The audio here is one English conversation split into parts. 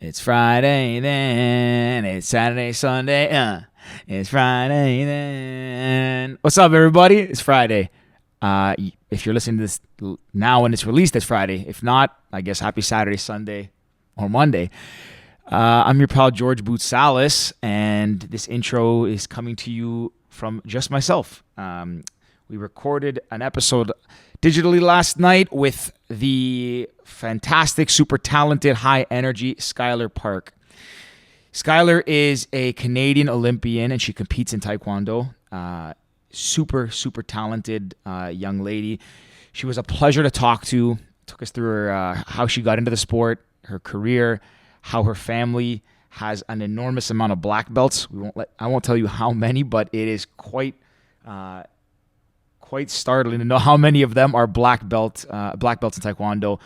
It's Friday then. It's Saturday, Sunday. It's Friday then. What's up, everybody? It's Friday. If you're listening to this now when it's released, it's Friday. If not, I guess happy Saturday, Sunday, or Monday. I'm your pal George Bootsalis, and this intro is coming to you from just myself. We recorded an episode digitally last night with the fantastic, super talented, high energy Skylar Park. Skylar is a Canadian Olympian and she competes in Taekwondo. Super talented young lady. She was a pleasure to talk to. Took us through her, how she got into the sport, her career, how her family has an enormous amount of black belts. I won't tell you how many, but it is quite startling to know how many of them are black belts in Taekwondo.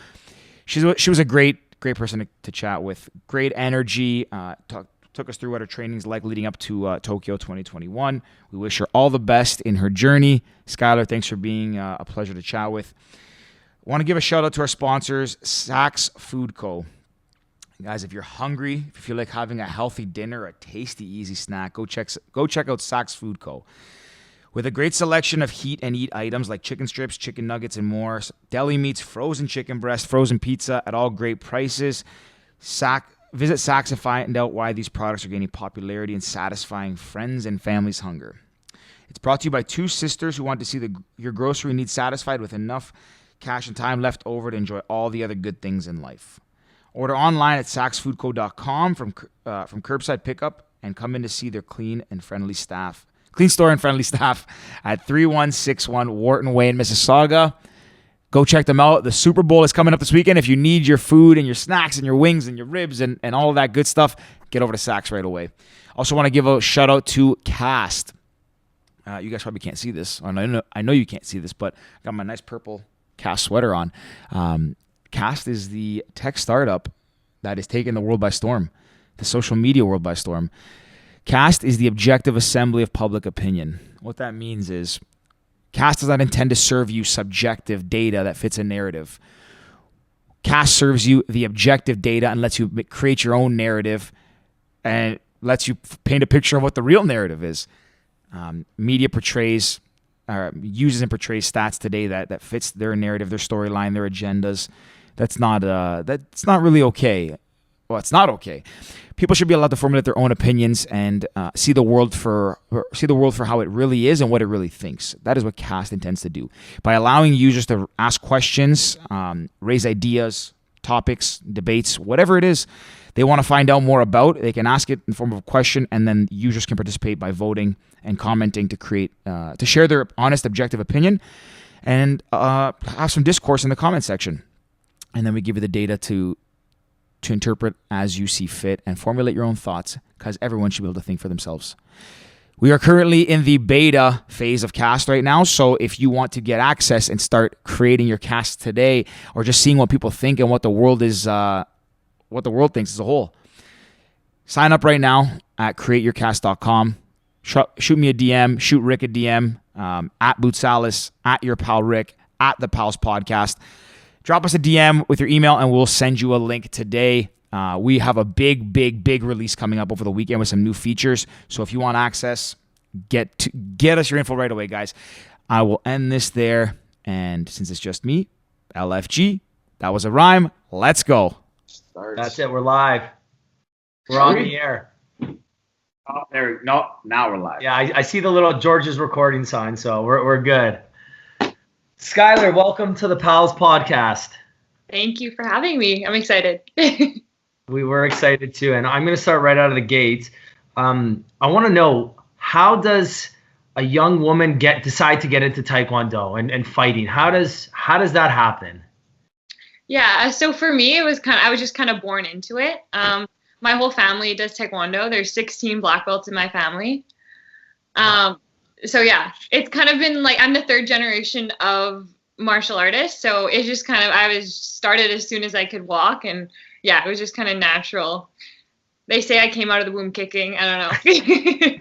She was a great person to chat with. Great energy. Took us through what her training's like leading up to Tokyo 2021. We wish her all the best in her journey. Skylar, thanks for being a pleasure to chat with. I want to give a shout out to our sponsors, Saks Food Co. Guys, if you're hungry, if you feel like having a healthy dinner, a tasty, easy snack, go check out Saks Food Co. With a great selection of heat and eat items like chicken strips, chicken nuggets, and more, deli meats, frozen chicken breast, frozen pizza at all great prices. Visit Saks and find out why these products are gaining popularity and satisfying friends and family's hunger. It's brought to you by two sisters who want to see your grocery needs satisfied with enough cash and time left over to enjoy all the other good things in life. Order online at saksfoodco.com from curbside pickup and come in to see their clean store and friendly staff at 3161 Wharton Way in Mississauga. Go check them out. The Super Bowl is coming up this weekend. If you need your food and your snacks and your wings and your ribs and all of that good stuff, get over to Saks right away. Also want to give a shout out to Cast. You guys probably can't see this. I know you can't see this, but I got my nice purple Cast sweater on. Cast is the tech startup that is taking the world by storm, the social media world by storm. Cast is the objective assembly of public opinion. What that means is Cast does not intend to serve you subjective data that fits a narrative. Cast serves you the objective data and lets you create your own narrative and lets you paint a picture of what the real narrative is. Media uses and portrays stats today that fits their narrative, their storyline, their agendas. That's not really okay. Well, it's not okay. People should be allowed to formulate their own opinions and see the world for how it really is and what it really thinks. That is what Cast intends to do. By allowing users to ask questions, raise ideas, topics, debates, whatever it is they want to find out more about, they can ask it in form of a question, and then users can participate by voting and commenting to share their honest, objective opinion and have some discourse in the comment section. And then we give you the data to interpret as you see fit and formulate your own thoughts, because everyone should be able to think for themselves. We are currently in the beta phase of Cast right now, so if you want to get access and start creating your cast today, or just seeing what people think and what the world thinks as a whole, sign up right now at createyourcast.com. Shoot me a DM, shoot Rick a DM, at Bootsalis, at your pal Rick, at the Pals Podcast. Drop us a DM with your email and we'll send you a link today. We have a big release coming up over the weekend with some new features. So if you want access, get us your info right away, guys. I will end this there. And since it's just me, LFG, that was a rhyme. Let's go. That's it. We're live. We're on the air. Oh, there. No, now we're live. Yeah, I see the little George's recording sign, so we're good. Skylar, welcome to the Pals Podcast. Thank you for having me. I'm excited. We were excited too, and I'm going to start right out of the gate. I want to know, how does a young woman decide to get into Taekwondo and fighting? How does that happen? Yeah, so for me, I was just kind of born into it. My whole family does Taekwondo. There's 16 black belts in my family. So yeah, it's kind of been like I'm the third generation of martial artists. So it's just kind of, I was started as soon as I could walk, and yeah, it was just kind of natural. They say I came out of the womb kicking. I don't know.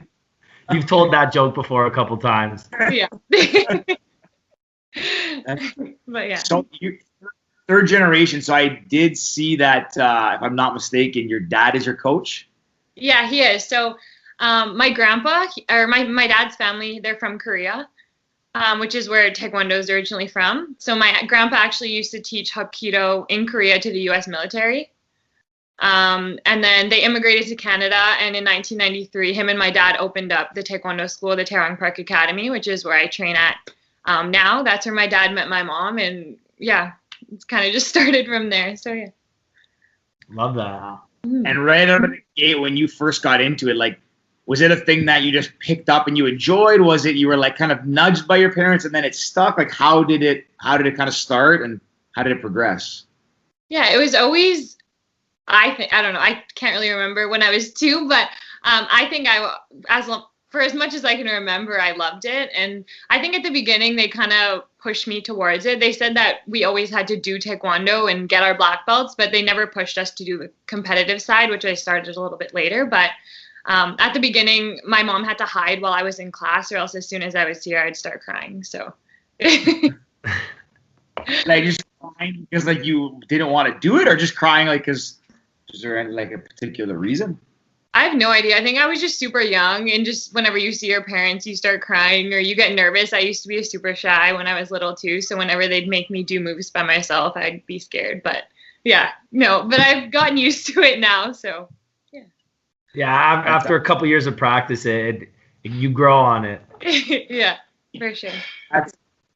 You've told that joke before a couple times. Yeah. But yeah. So third generation. So I did see that, if I'm not mistaken, your dad is your coach. Yeah, he is. So my grandpa, or my dad's family, they're from Korea, which is where Taekwondo is originally from. So my grandpa actually used to teach Hapkido in Korea to the U.S. military. And then they immigrated to Canada, and in 1993, him and my dad opened up the Taekwondo school, the Skylar Park Academy, which is where I train at now. That's where my dad met my mom, and yeah, it's kind of just started from there. So yeah. Love that. And right out of the gate, when you first got into it, like, was it a thing that you just picked up and you enjoyed? Was it you were like kind of nudged by your parents and then it stuck? Like, how did it kind of start and how did it progress? Yeah, it was always, I don't know, I can't really remember when I was 2, but I think for as much as I can remember, I loved it. And I think at the beginning, they kind of pushed me towards it. They said that we always had to do Taekwondo and get our black belts, but they never pushed us to do the competitive side, which I started a little bit later. But at the beginning, my mom had to hide while I was in class, or else as soon as I was here, I'd start crying. So, like, just crying because like you didn't want to do it, or just crying like because is there any, like, a particular reason? I have no idea. I think I was just super young, and just whenever you see your parents, you start crying or you get nervous. I used to be super shy when I was little too, so whenever they'd make me do moves by myself, I'd be scared. But yeah, no, but I've gotten used to it now, so yeah. Yeah, after a couple years of practice, you grow on it. Yeah, for sure.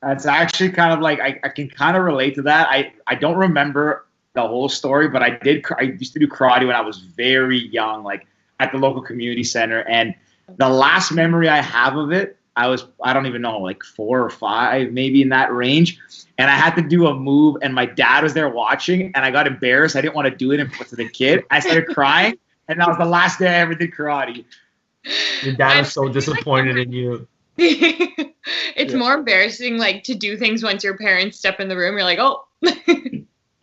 That's actually kind of like I can kind of relate to that. I don't remember the whole story, but I used to do karate when I was very young, like at the local community center. And the last memory I have of it, I don't even know, like 4 or 5, maybe in that range. And I had to do a move, and my dad was there watching, and I got embarrassed. I didn't want to do it in front of the kid. I started crying, and that was the last day I ever did karate. Your dad was so disappointed in you. It's more embarrassing, like, to do things once your parents step in the room. You're like, oh.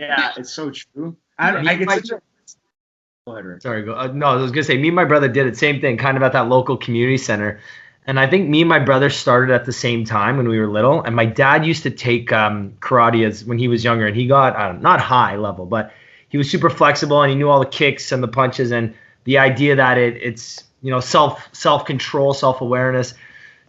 Yeah, it's so true. Go ahead, Rick. Sorry, no, I was gonna say, me and my brother did it, same thing, kind of at that local community center. And I think me and my brother started at the same time when we were little. And my dad used to take karate when he was younger, and he got not high level, but he was super flexible, and he knew all the kicks and the punches, and the idea that it's self control, self awareness.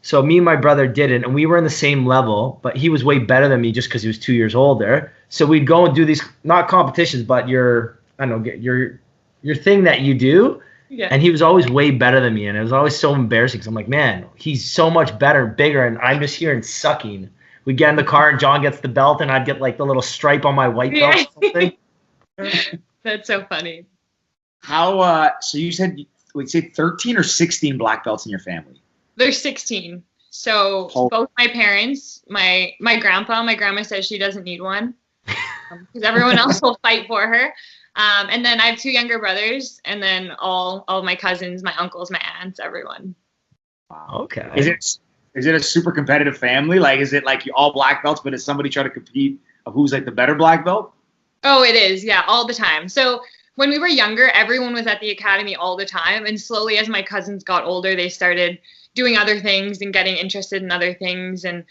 So me and my brother did it, and we were in the same level, but he was way better than me just because he was 2 years older. So we'd go and do these, not competitions, but your thing that you do. Yeah. And he was always way better than me, and it was always so embarrassing because I'm like, man, he's so much better, bigger, and I'm just here and sucking. We get in the car, and John gets the belt, and I'd get like the little stripe on my white belt or something. That's so funny. How? So you said, would say 13 or 16 black belts in your family? There's 16. So both my parents, my grandpa, my grandma says she doesn't need one because everyone else will fight for her. And then I have 2 younger brothers, and then all my cousins, my uncles, my aunts, everyone. Wow. Okay. Is it a super competitive family? Like, is it like you all black belts, but is somebody trying to compete of who's like the better black belt? Oh, it is. Yeah, all the time. So when we were younger, everyone was at the academy all the time. And slowly as my cousins got older, they started doing other things and getting interested in other things, and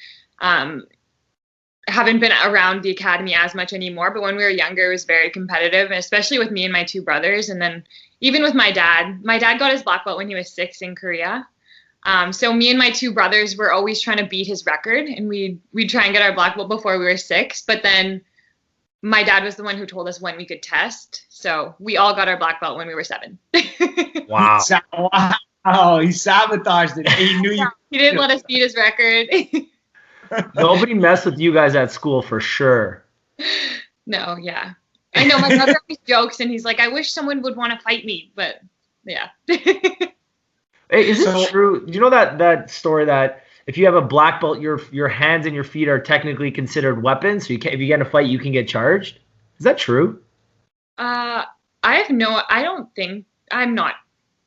haven't been around the academy as much anymore. But when we were younger, it was very competitive, especially with me and my 2 brothers. And then even with my dad got his black belt when he was 6 in Korea. So me and my 2 brothers were always trying to beat his record, and we'd try and get our black belt before we were 6. But then my dad was the one who told us when we could test. So we all got our black belt when we were 7. Wow. Wow. He sabotaged it. He knew you. He didn't let us beat his record. Nobody messed with you guys at school for sure. No, yeah. I know my brother always jokes, and he's like, I wish someone would want to fight me, but yeah. Hey, is it true? Do you know that story that if you have a black belt, your hands and your feet are technically considered weapons? So if you get in a fight, you can get charged? Is that true? I don't think, I'm not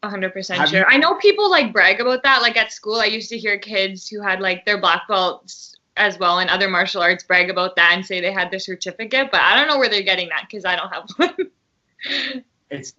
100% sure. I know people like brag about that. Like at school, I used to hear kids who had like their black belts as well in other martial arts brag about that and say they had their certificate, but I don't know where they're getting that because I don't have one. It's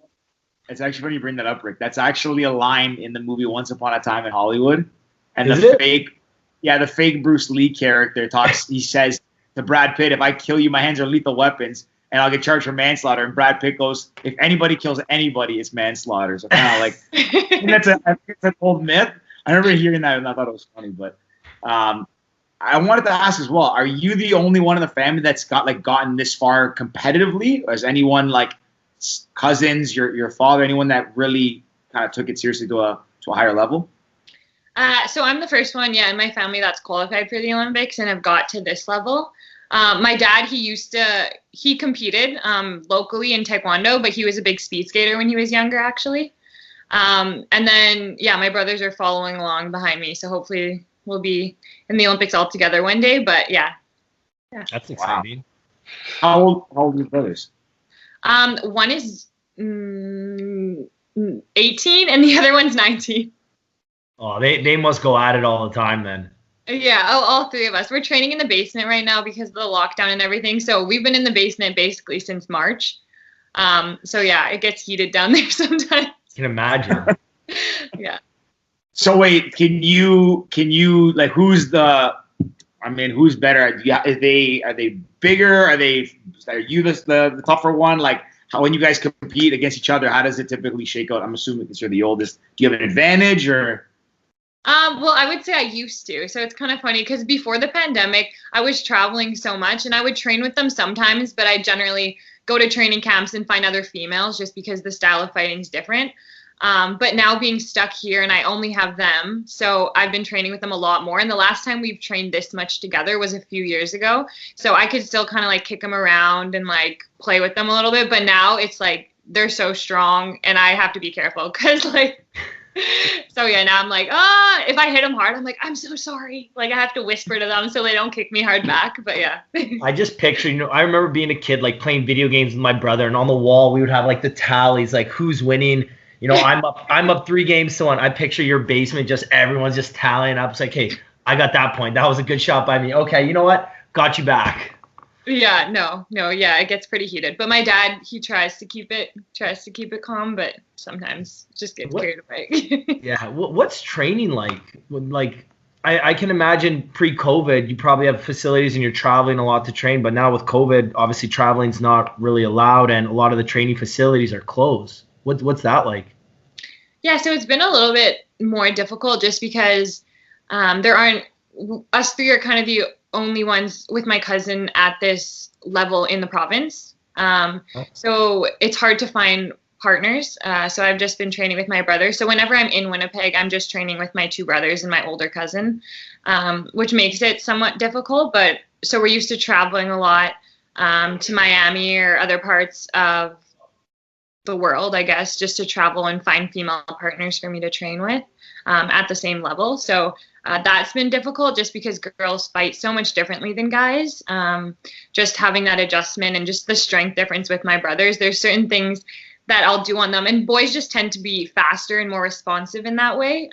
actually funny you bring that up, Rick. That's actually a line in the movie Once Upon a Time in Hollywood. And the fake Bruce Lee character talks, he says, to Brad Pitt, if I kill you, my hands are lethal weapons, and I'll get charged for manslaughter. And Brad Pitt goes, if anybody kills anybody, it's manslaughter. So kind of like, I think it's an old myth. I remember hearing that and I thought it was funny. But I wanted to ask as well, are you the only one in the family that's gotten this far competitively? Or is anyone like cousins, your father, anyone that really kind of took it seriously to a higher level? So I'm the first one, in my family that's qualified for the Olympics and have got to this level. My dad, he competed locally in Taekwondo, but he was a big speed skater when he was younger, actually. And then, my brothers are following along behind me, so hopefully we'll be in the Olympics all together one day. But yeah. That's exciting. Wow. How old are your brothers? One is 18 and the other one's 19. Oh, they must go at it all the time then. Yeah, all three of us. We're training in the basement right now because of the lockdown and everything. So we've been in the basement basically since March. So yeah, it gets heated down there sometimes. I can imagine. Yeah. So wait, can you like who's better? Are they bigger? Are you the tougher one? Like when you guys compete against each other, how does it typically shake out? I'm assuming because you're the oldest. Do you have an advantage or? Well, I would say I used to. So it's kind of funny because before the pandemic, I was traveling so much and I would train with them sometimes, but I generally go to training camps and find other females just because the style of fighting is different. But now being stuck here and I only have them, so I've been training with them a lot more. And the last time we've trained this much together was a few years ago. So I could still kind of like kick them around and like play with them a little bit. But now it's like they're so strong and I have to be careful because like, so yeah, now I'm like, if I hit them hard, I'm like, I'm so sorry. Like I have to whisper to them so they don't kick me hard back. But yeah. I just picture, I remember being a kid, like playing video games with my brother, and on the wall we would have like the tallies, like who's winning. I'm up 3 games to 1. I picture your basement, just everyone's just tallying up. It's like, hey, I got that point. That was a good shot by me. Okay, you know what? Got you back. Yeah, no, yeah, it gets pretty heated. But my dad, he tries to keep it calm, but sometimes just gets carried away. Yeah, what's training like? Like, I can imagine pre-COVID, you probably have facilities and you're traveling a lot to train. But now with COVID, obviously traveling's not really allowed, and a lot of the training facilities are closed. What's that like? Yeah, so it's been a little bit more difficult just because us three are kind of the only ones with my cousin at this level in the province. So it's hard to find partners. So I've just been training with my brother. So whenever I'm in Winnipeg, I'm just training with my 2 brothers and my older cousin, which makes it somewhat difficult. But so we're used to traveling a lot to Miami or other parts of the world, I guess, just to travel and find female partners for me to train with at the same level. So that's been difficult just because girls fight so much differently than guys. Just having that adjustment and just the strength difference with my brothers. There's certain things that I'll do on them, and boys just tend to be faster and more responsive in that way.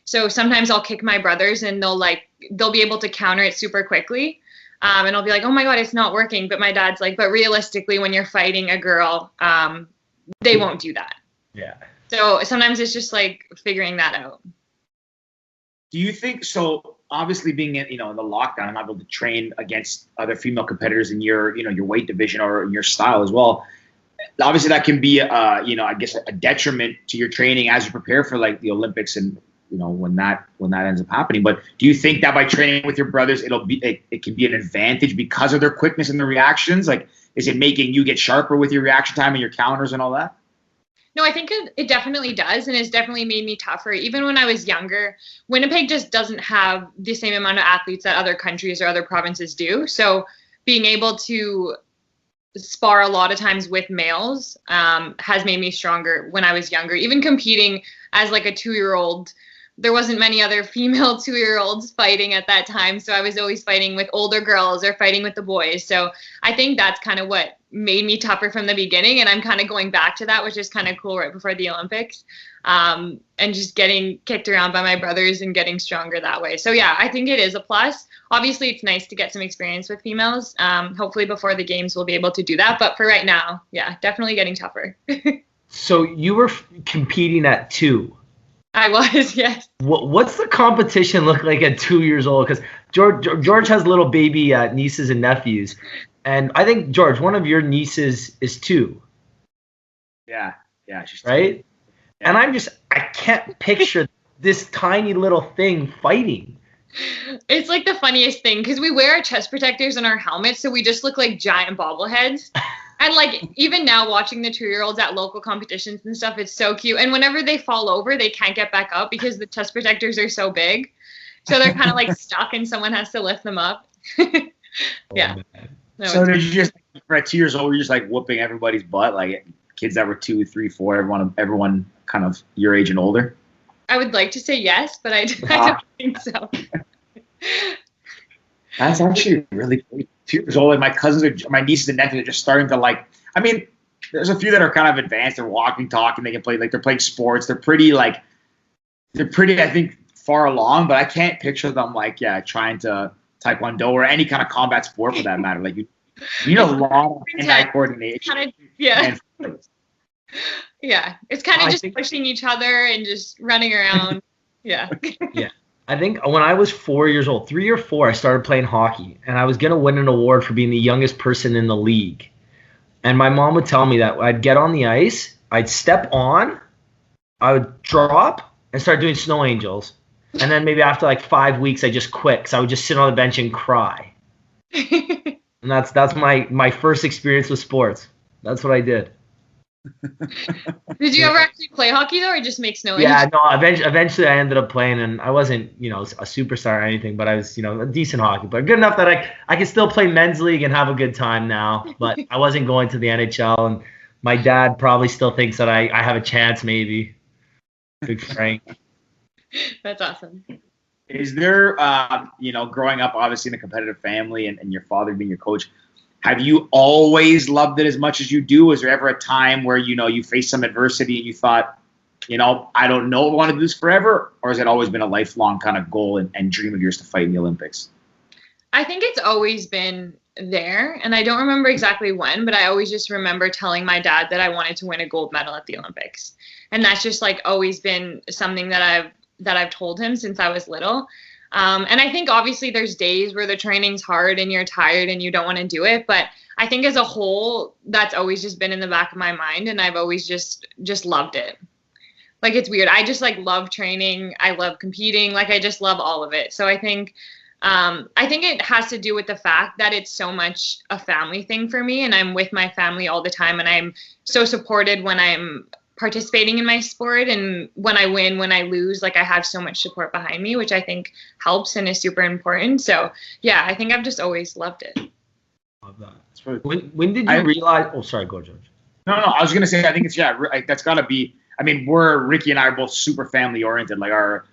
So sometimes I'll kick my brothers and they'll be able to counter it super quickly. And I'll be like, oh my God, it's not working. But my dad's like, but realistically, when you're fighting a girl, they won't do that. Yeah. So sometimes it's just like figuring that out. Do you think so? Obviously, being in the lockdown and not able to train against other female competitors in your weight division or in your style as well. Obviously, that can be I guess a detriment to your training as you prepare for like the Olympics and when that ends up happening. But do you think that by training with your brothers, it can be an advantage because of their quickness and their reactions? Like, is it making you get sharper with your reaction time and your counters and all that? No, I think it definitely does, and it's definitely made me tougher. Even when I was younger, Winnipeg just doesn't have the same amount of athletes that other countries or other provinces do. So being able to spar a lot of times with males has made me stronger when I was younger. Even competing as like a 2-year-old, there wasn't many other female 2-year-olds fighting at that time. So I was always fighting with older girls or fighting with the boys. So I think that's kind of what made me tougher from the beginning. And I'm kind of going back to that, which is kind of cool right before the Olympics. And just getting kicked around by my brothers and getting stronger that way. So yeah, I think it is a plus. Obviously, it's nice to get some experience with females. Hopefully before the games, we'll be able to do that. But for right now, yeah, definitely getting tougher. So you were competing at 2. I was, yes. What's the competition look like at 2 years old? Because George has little baby nieces and nephews, and I think George, one of your nieces is 2. Yeah, she's right. Yeah. And I can't picture this tiny little thing fighting. It's like the funniest thing because we wear our chest protectors and our helmets, so we just look like giant bobbleheads. And like even now watching the 2-year-olds at local competitions and stuff, it's so cute. And whenever they fall over, they can't get back up because the chest protectors are so big. So they're kind of like stuck and someone has to lift them up. Yeah. No, so did you just, at 2 years old, you're just like whooping everybody's butt, like kids that were 2, 3, 4, everyone kind of your age and older? I would like to say yes, but I don't think so. That's actually really cool. 2 years old, like my nieces and nephews are just starting to like. I mean, there's a few that are kind of advanced. They're walking, talking. They can play like they're playing sports. They're pretty. I think far along, but I can't picture them like trying to Taekwondo or any kind of combat sport for that matter. Like you need a lot of hand-eye coordination. Yeah. Yeah, it's kind of just pushing each other and just running around. Yeah. Yeah. I think when I was 4 years old, 3 or 4, I started playing hockey, and I was going to win an award for being the youngest person in the league. And my mom would tell me that I'd get on the ice, I'd step on, I would drop, and start doing snow angels. And then maybe after like 5 weeks, I just quit because I would just sit on the bench and cry. And that's my first experience with sports. That's what I did. Did you ever actually play hockey though, or just make snow angels? Yeah, no. Eventually, I ended up playing, and I wasn't, a superstar or anything, but I was, a decent hockey player, good enough that I can still play men's league and have a good time now. But I wasn't going to the NHL, and my dad probably still thinks that I have a chance, maybe. Big Frank. That's awesome. Is there, growing up obviously in a competitive family and your father being your coach, have you always loved it as much as you do? Was there ever a time where, you faced some adversity and you thought, I don't know if I want to do this forever? Or has it always been a lifelong kind of goal and dream of yours to fight in the Olympics? I think it's always been there. And I don't remember exactly when, but I always just remember telling my dad that I wanted to win a gold medal at the Olympics. And that's just like always been something that I've told him since I was little. And I think obviously there's days where the training's hard and you're tired and you don't want to do it. But I think as a whole, that's always just been in the back of my mind. And I've always just loved it. Like, it's weird. I just love training. I love competing. I just love all of it. So I think it has to do with the fact that it's so much a family thing for me. And I'm with my family all the time. And I'm so supported when I'm participating in my sport, and when I win, when I lose, I have so much support behind me, which I think helps and is super important. So yeah, I think I've just always loved it. Love that. That's really cool. When did you realize? Oh, sorry, go George. No, I was gonna say I think it's that's gotta be. I mean, Ricky and I are both super family oriented. Our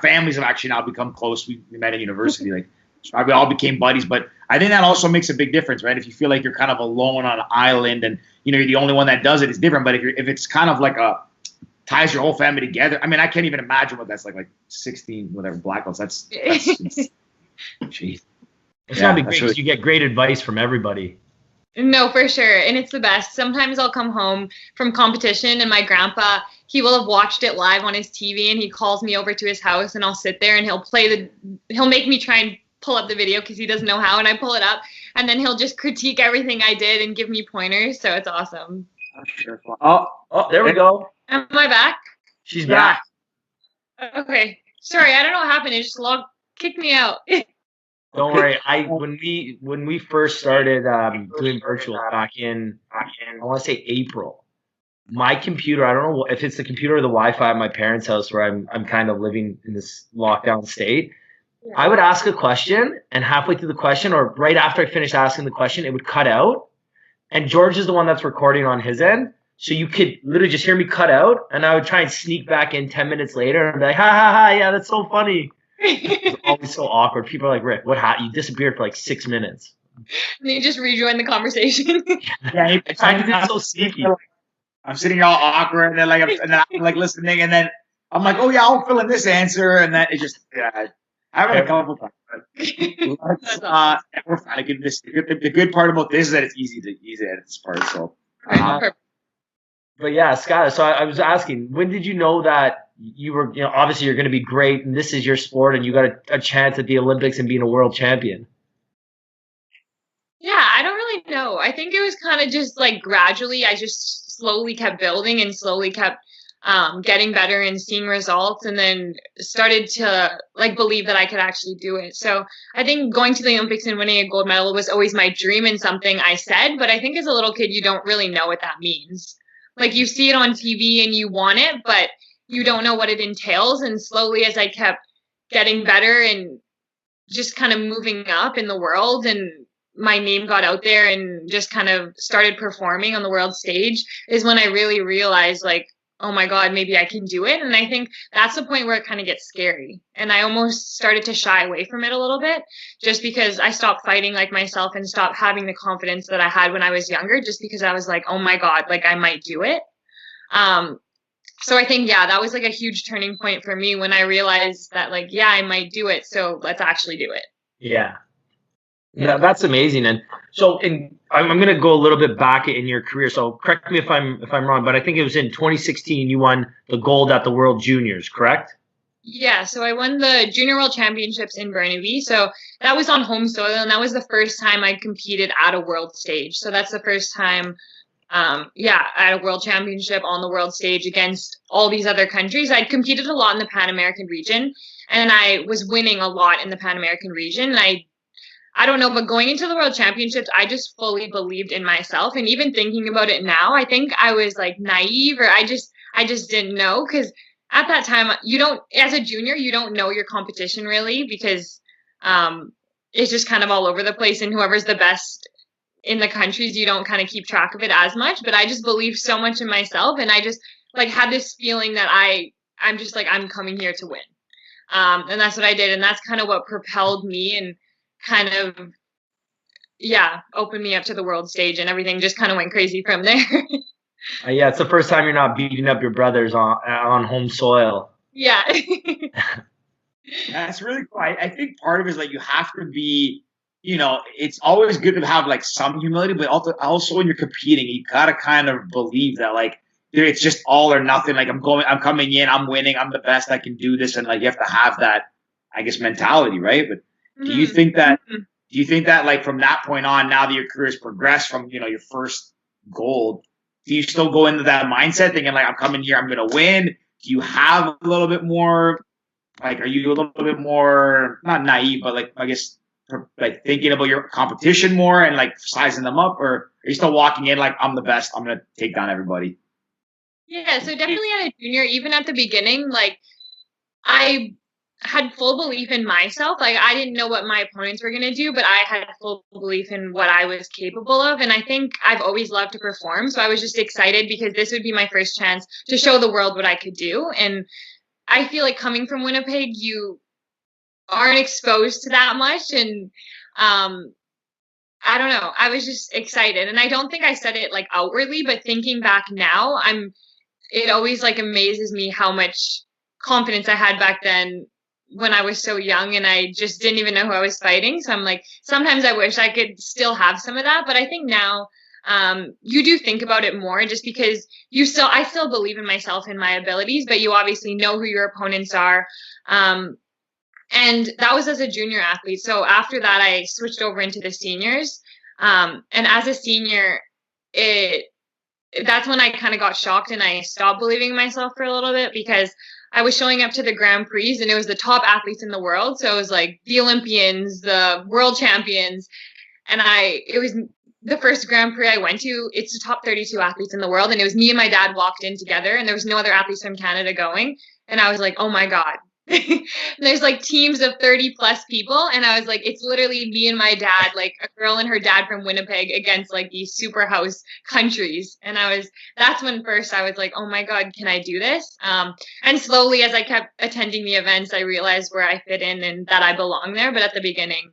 families have actually now become close. We met in university. We all became buddies, but I think that also makes a big difference, right? If you feel like you're kind of alone on an island and you're the only one that does it, it's different. But if it's kind of ties your whole family together, I can't even imagine what that's like 16 whatever black belts. That's jeez. It's gotta be great because you get great advice from everybody. No, for sure. And it's the best. Sometimes I'll come home from competition and my grandpa, he will have watched it live on his TV, and he calls me over to his house and I'll sit there and he'll make me try and pull up the video because he doesn't know how, and I pull it up, and then he'll just critique everything I did and give me pointers. So it's awesome. Oh, there we go. Am I back? She's back. Okay. Sorry, I don't know what happened. It just kicked me out. Don't worry. When we first started doing virtual back in I want to say April, my computer, I don't know if it's the computer or the Wi-Fi at my parents' house where I'm kind of living in this lockdown state. Yeah. I would ask a question, and halfway through the question, or right after I finished asking the question, it would cut out. And George is the one that's recording on his end, so you could literally just hear me cut out, and I would try and sneak back in 10 minutes later and be like, ha ha ha, yeah, that's so funny. It's always so awkward. People are like, Rick, what happened? You disappeared for 6 minutes. And you just rejoin the conversation. Yeah, it's so sneaky. I'm sitting all awkward, and then I'm listening, and then I'm like, oh yeah, I'll fill in this answer, and then it just I haven't a couple times. The good part about this is that it's easy to edit this part. So, but yeah, Skylar. So I was asking, when did you know that you were, obviously you're going to be great and this is your sport and you got a chance at the Olympics and being a world champion? Yeah, I don't really know. I think it was kind of just like gradually, I just slowly kept building and slowly kept getting better and seeing results, and then started to like believe that I could actually do it. So I think going to the Olympics and winning a gold medal was always my dream and something I said, but I think as a little kid, you don't really know what that means. Like you see it on TV and you want it, but you don't know what it entails. And slowly as I kept getting better and just kind of moving up in the world, and my name got out there and just kind of started performing on the world stage, is when I really realized like, oh my God, maybe I can do it. And I think that's the point where it kind of gets scary. And I almost started to shy away from it a little bit, just because I stopped fighting like myself and stopped having the confidence that I had when I was younger, just because I was like, oh my God, like I might do it. So I think, yeah, that was like a huge turning point for me when I realized that like, yeah, I might do it. So let's actually do it. Yeah. Yeah, that's amazing. And so I'm going to go a little bit back in your career. So correct me if I'm wrong, but I think it was in 2016 you won the gold at the World Juniors, correct? Yeah, so I won the Junior World Championships in Burnaby. So that was on home soil, and that was the first time I competed at a world stage. So that's the first time, at a world championship on the world stage against all these other countries. I'd competed a lot in the Pan American region, and I was winning a lot in the Pan American region. And I don't know, but going into the World Championships, I just fully believed in myself. And even thinking about it now, I think I was like naive, or I just didn't know, because at that time, as a junior, you don't know your competition really, because it's just kind of all over the place, and whoever's the best in the countries, you don't kind of keep track of it as much. But I just believed so much in myself, and I just like had this feeling that I'm just like, I'm coming here to win. And that's what I did. And that's kind of what propelled me and kind of, opened me up to the world stage, and everything just kind of went crazy from there. Yeah, it's the first time you're not beating up your brothers on home soil. Yeah. That's really cool. I think part of it is like you have to be, it's always good to have like some humility, but also when you're competing, you gotta kind of believe that like, dude, it's just all or nothing. Like I'm coming in, I'm winning, I'm the best, I can do this, and like you have to have that, I guess, mentality, right? But do you think that like from that point on, now that your career has progressed from, your first gold, do you still go into that mindset thinking like, I'm coming here, I'm going to win? Do you have a little bit more, like, are you a little bit more, not naive, but like, I guess, like thinking about your competition more and like sizing them up? Or are you still walking in like, I'm the best, I'm going to take down everybody? Yeah, so definitely at a junior, even at the beginning, like I had full belief in myself. Like I didn't know what my opponents were going to do, but I had full belief in what I was capable of. And I think I've always loved to perform. So I was just excited because this would be my first chance to show the world what I could do. And I feel like coming from Winnipeg, you aren't exposed to that much. And I don't know, I was just excited. And I don't think I said it like outwardly, but thinking back now, it always like amazes me how much confidence I had back then when I was so young, and I just didn't even know who I was fighting. So I'm like, sometimes I wish I could still have some of that. But I think now you do think about it more, just because I still believe in myself and my abilities, but you obviously know who your opponents are. And that was as a junior athlete. So after that, I switched over into the seniors. And as a senior, that's when I kind of got shocked and I stopped believing in myself for a little bit, because I was showing up to the Grand Prix and it was the top athletes in the world. So it was like the Olympians, the world champions. And it was the first Grand Prix I went to. It's the top 32 athletes in the world. And it was me and my dad walked in together, and there was no other athletes from Canada going. And I was like, oh my God. There's like teams of 30 plus people, and I was like, it's literally me and my dad, like a girl and her dad from Winnipeg against like these super house countries. And that's when first I was like, oh my God, can I do this? And slowly as I kept attending the events, I realized where I fit in and that I belong there. But at the beginning,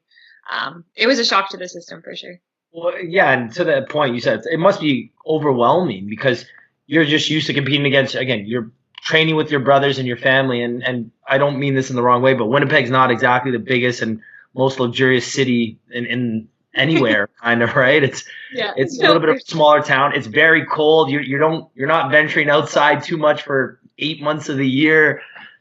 it was a shock to the system for sure. Well, yeah, and to that point, you said it must be overwhelming because you're just used to competing against, again, you're training with your brothers and your family, and I don't mean this in the wrong way, but Winnipeg's not exactly the biggest and most luxurious city in anywhere, kind of, right? It's a little bit of a smaller town. It's very cold. You're not venturing outside too much for 8 months of the year.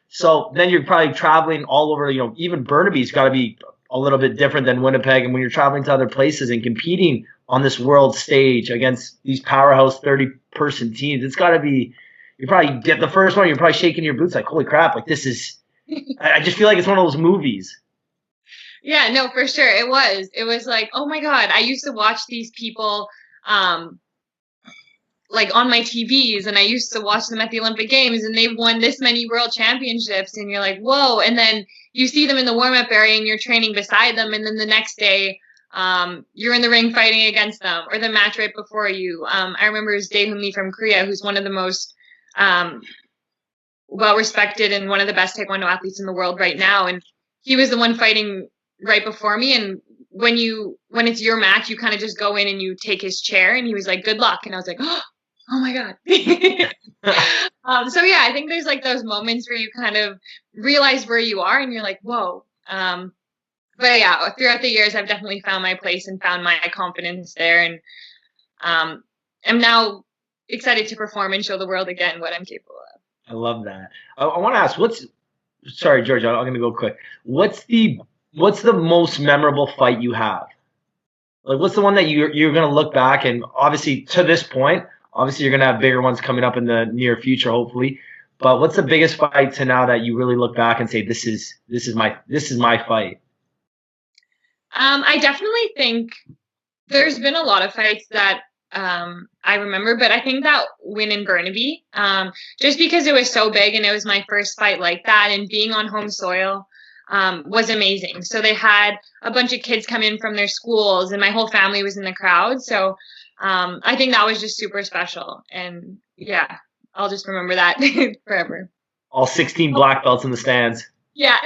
So then you're probably traveling all over, even Burnaby's got to be a little bit different than Winnipeg. And when you're traveling to other places and competing on this world stage against these powerhouse 30-person teams, it's got to be, you probably get the first one, you're probably shaking your boots like, holy crap, like this is, I just feel like it's one of those movies. Yeah, no, for sure. It was like, oh my God, I used to watch these people, like on my TVs, and I used to watch them at the Olympic Games, and they've won this many world championships, and you're like, whoa. And then you see them in the warm-up area and you're training beside them, and then the next day you're in the ring fighting against them, or the match right before you. I remember it was Dae-Hoon Lee from Korea, who's one of the most well-respected and one of the best Taekwondo athletes in the world right now, and he was the one fighting right before me. And when it's your match, you kind of just go in and you take his chair, and he was like, good luck. And I was like, oh my God. So yeah, I think there's like those moments where you kind of realize where you are and you're like, whoa. But yeah, throughout the years, I've definitely found my place and found my confidence there. And I'm now excited to perform and show the world again what I'm capable of. I love that. I want to ask, sorry, George, I'm going to go quick. What's the most memorable fight you have? Like, what's the one that you're going to look back, and obviously to this point, obviously you're going to have bigger ones coming up in the near future, hopefully. But what's the biggest fight to now that you really look back and say, this is my fight? I definitely think there's been a lot of fights that I remember, but I think that win in Burnaby, just because it was so big and it was my first fight like that, and being on home soil was amazing. So they had a bunch of kids come in from their schools, and my whole family was in the crowd. So I think that was just super special. And yeah, I'll just remember that forever. All 16 black belts in the stands. Yeah.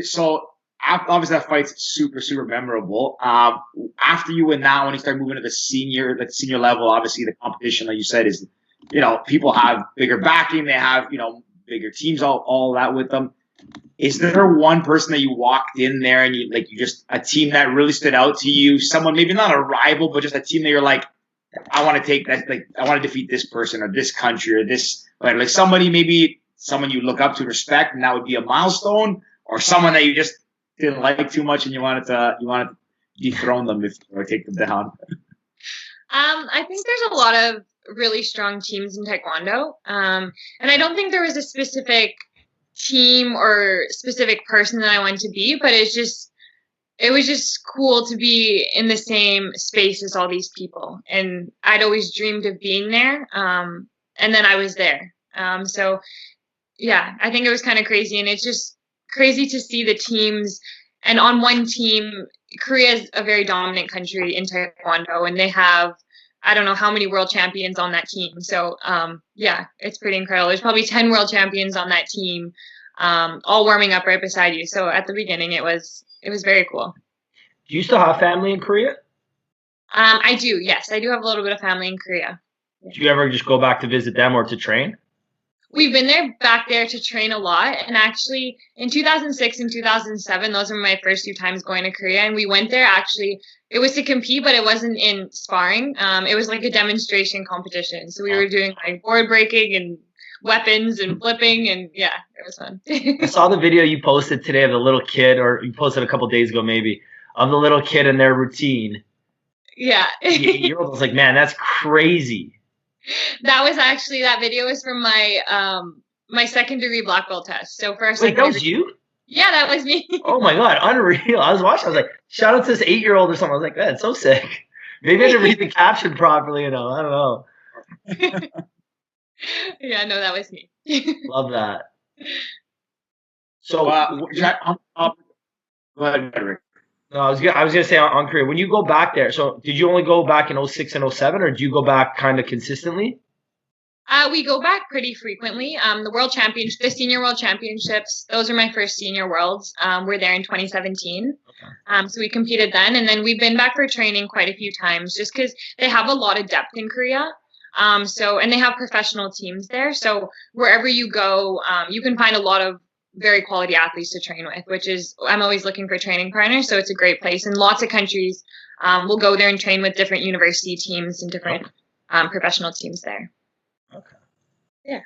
So obviously that fight's super, super memorable. After you win that one, you start moving to the senior level. Obviously the competition, like you said, is, people have bigger backing. They have, bigger teams, all that with them. Is there one person that you walked in there and you just a team that really stood out to you? Someone, maybe not a rival, but just a team that you're like, I want to take that, I want to defeat this person or this country or this, like somebody, maybe someone you look up to and respect, and that would be a milestone, or someone that you just didn't like too much and you wanted to dethrone them or take them down? I think there's a lot of really strong teams in Taekwondo. And I don't think there was a specific team or specific person that I wanted to be, but it was just cool to be in the same space as all these people. And I'd always dreamed of being there. And then I was there. So yeah, I think it was kind of crazy, and it's just crazy to see the teams. And on one team, Korea is a very dominant country in Taekwondo, and they have, I don't know how many world champions on that team. So yeah, it's pretty incredible. There's probably 10 world champions on that team, all warming up right beside you. So at the beginning, it was very cool. Do you still have family in Korea? I do. Yes, I do have a little bit of family in Korea. Do you ever just go back to visit them or to train? We've been back there to train a lot. And actually in 2006 and 2007, those were my first 2 times going to Korea. And we went there, actually, it was to compete, but it wasn't in sparring. It was like a demonstration competition. So we were doing like board breaking and weapons and flipping, and yeah, it was fun. I saw the video you posted today of the little kid, or you posted a couple days ago maybe, of the little kid and their routine. Yeah. The 8-year-old was like, man, that's crazy. That video was from my my second degree black belt test. So first, wait, that was you? Yeah, that was me. Oh my God, unreal! I was watching. I was like, shout out to this 8-year-old or something. I was like, that's so sick. Maybe I didn't read the caption properly. I don't know. Yeah, no, that was me. Love that. So, go ahead, Rick. No, I was gonna say on Korea, when you go back there, so did you only go back in 06 and 07, or do you go back kind of consistently? We go back pretty frequently. The senior world championships, those are my first senior worlds. We're there in 2017. Okay. So we competed then, and then we've been back for training quite a few times, just because they have a lot of depth in Korea. And they have professional teams there. So wherever you go, you can find a lot of very quality athletes to train with, which is, I'm always looking for training partners. So it's a great place. And lots of countries will go there and train with different university teams and different professional teams there. Okay. Yeah.